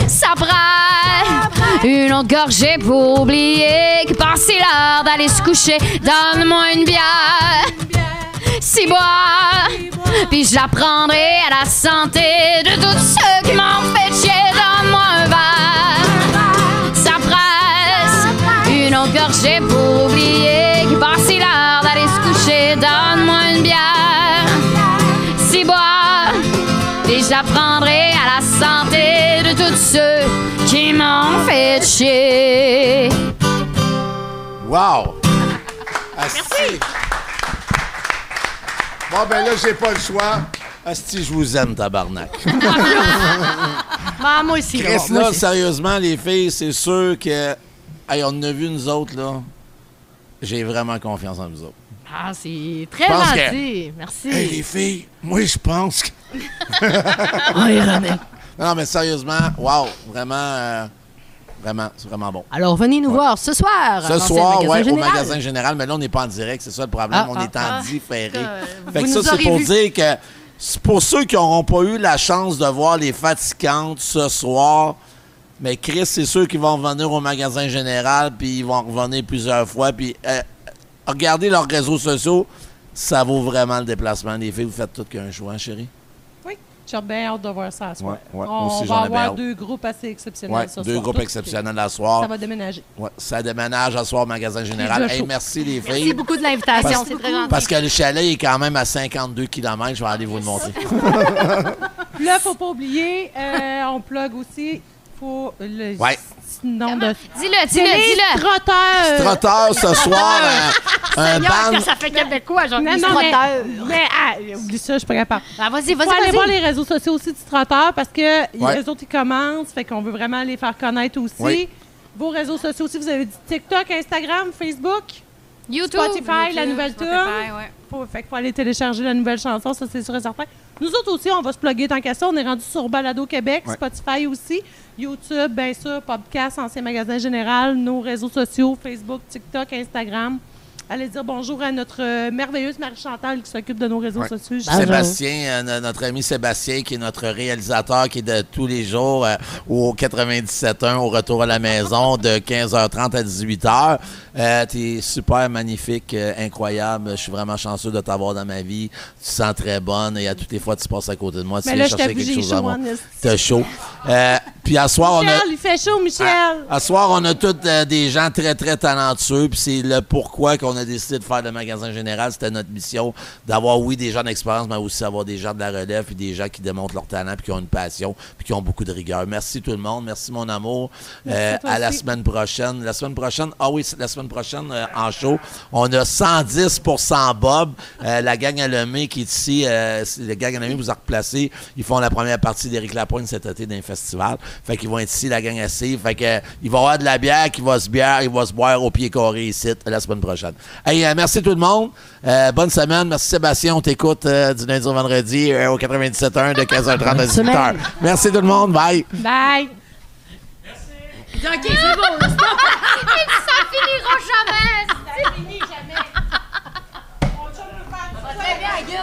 ça prête. Une autre gorgée pour oublier que passé l'heure d'aller se coucher. Donne-moi une bière, si boire, puis je la prendrai à la santé de tous ceux qui m'ont fait chier. Donne-moi un verre, ça presse. Une autre gorgée pour oublier qu'il passait l'heure d'aller se coucher. Donne-moi une bière, si boire, puis je la prendrai à la santé de tous ceux qui m'ont fait chier. Wow! Merci! Bon, ben là, j'ai pas le choix. Asti, je vous aime, tabarnak. Moi aussi. Chris, là, sérieusement, les filles, c'est sûr que... Hey, on en a vu, nous autres, là. J'ai vraiment confiance en vous autres. Ah, c'est très gentil. Merci. Hey, les filles, moi, je pense que... Non, mais sérieusement, wow, vraiment... Vraiment, c'est vraiment bon. Alors, venez nous voir ce soir. Ce soir, oui, au magasin général. Mais là, on n'est pas en direct, c'est ça le problème. On est en différé. Fait que ça, c'est pour dire que c'est pour ceux qui n'auront pas eu la chance de voir les Fatigantes ce soir, mais Chris, c'est ceux qui vont revenir au magasin général, puis ils vont revenir plusieurs fois. Puis regardez leurs réseaux sociaux, ça vaut vraiment le déplacement. Les filles, vous faites tout qu'un choix, chérie? J'ai bien hâte de voir ça à soir. On va avoir 2 groupes assez exceptionnels ce soir. 2 groupes exceptionnels à soir. Ça va déménager. Ça déménage à soir au magasin général. Hey, merci les filles. Merci beaucoup de l'invitation. C'est très gentil. Parce que le chalet est quand même à 52 km. Je vais aller vous le montrer. Là, il ne faut pas oublier, on plug aussi. Faut le nom de... Dis-le. Trotteurs. Ce soir, un band... Ça fait québécois, genre mais oublie ça, je suis pas capable. Vas-y. Faut aller voir les réseaux sociaux aussi du Trotteur parce que les autres, ils commencent. Fait qu'on veut vraiment les faire connaître aussi. Oui. Vos réseaux sociaux aussi, vous avez dit TikTok, Instagram, Facebook, YouTube, Spotify, la nouvelle tune. Fait qu'il faut aller télécharger la nouvelle chanson, ça c'est sûr et certain. Nous autres aussi, on va se plugger tant qu'à ça. On est rendu sur Balado Québec, Spotify aussi, YouTube, bien sûr, podcast, Ancien Magasin Général, nos réseaux sociaux, Facebook, TikTok, Instagram. Allez dire bonjour à notre merveilleuse Marie-Chantal qui s'occupe de nos réseaux sociaux. Sébastien, notre ami Sébastien, qui est notre réalisateur, qui est de tous les jours au 97.1, au retour à la maison, de 15h30 à 18h. T'es super magnifique, incroyable. Je suis vraiment chanceux de t'avoir dans ma vie. Tu sens très bonne et à toutes les fois, tu passes à côté de moi. Tu viens chercher quelque chose à moi. T'as chaud. Puis à soir, Michel, il fait chaud, Michel! À soir, on a tous des gens très, très talentueux. Puis c'est le pourquoi qu'on a décidé de faire le magasin général. C'était notre mission d'avoir, oui, des gens d'expérience, mais aussi avoir des gens de la relève puis des gens qui démontrent leur talent puis qui ont une passion puis qui ont beaucoup de rigueur. Merci tout le monde. Merci, mon amour. À la semaine prochaine. La semaine prochaine, en show, on a 110% Bob. La gang à Lemay qui est ici, la gang à Lemay vous a replacé. Ils font la première partie d'Éric Lapointe cet été d'un festival. Fait qu'ils vont être ici, la gang à Steve. Fait que il va y avoir de la bière qui va se boire au pied carré ici la semaine prochaine. Hey, merci tout le monde. Bonne semaine. Merci Sébastien. On t'écoute du lundi au vendredi au 97.1 de 15h30 à 18h. Merci tout le monde. Bye. Bye. OK, c'est bon. Ça finira jamais. Ça finit jamais. On va très bien, Guy.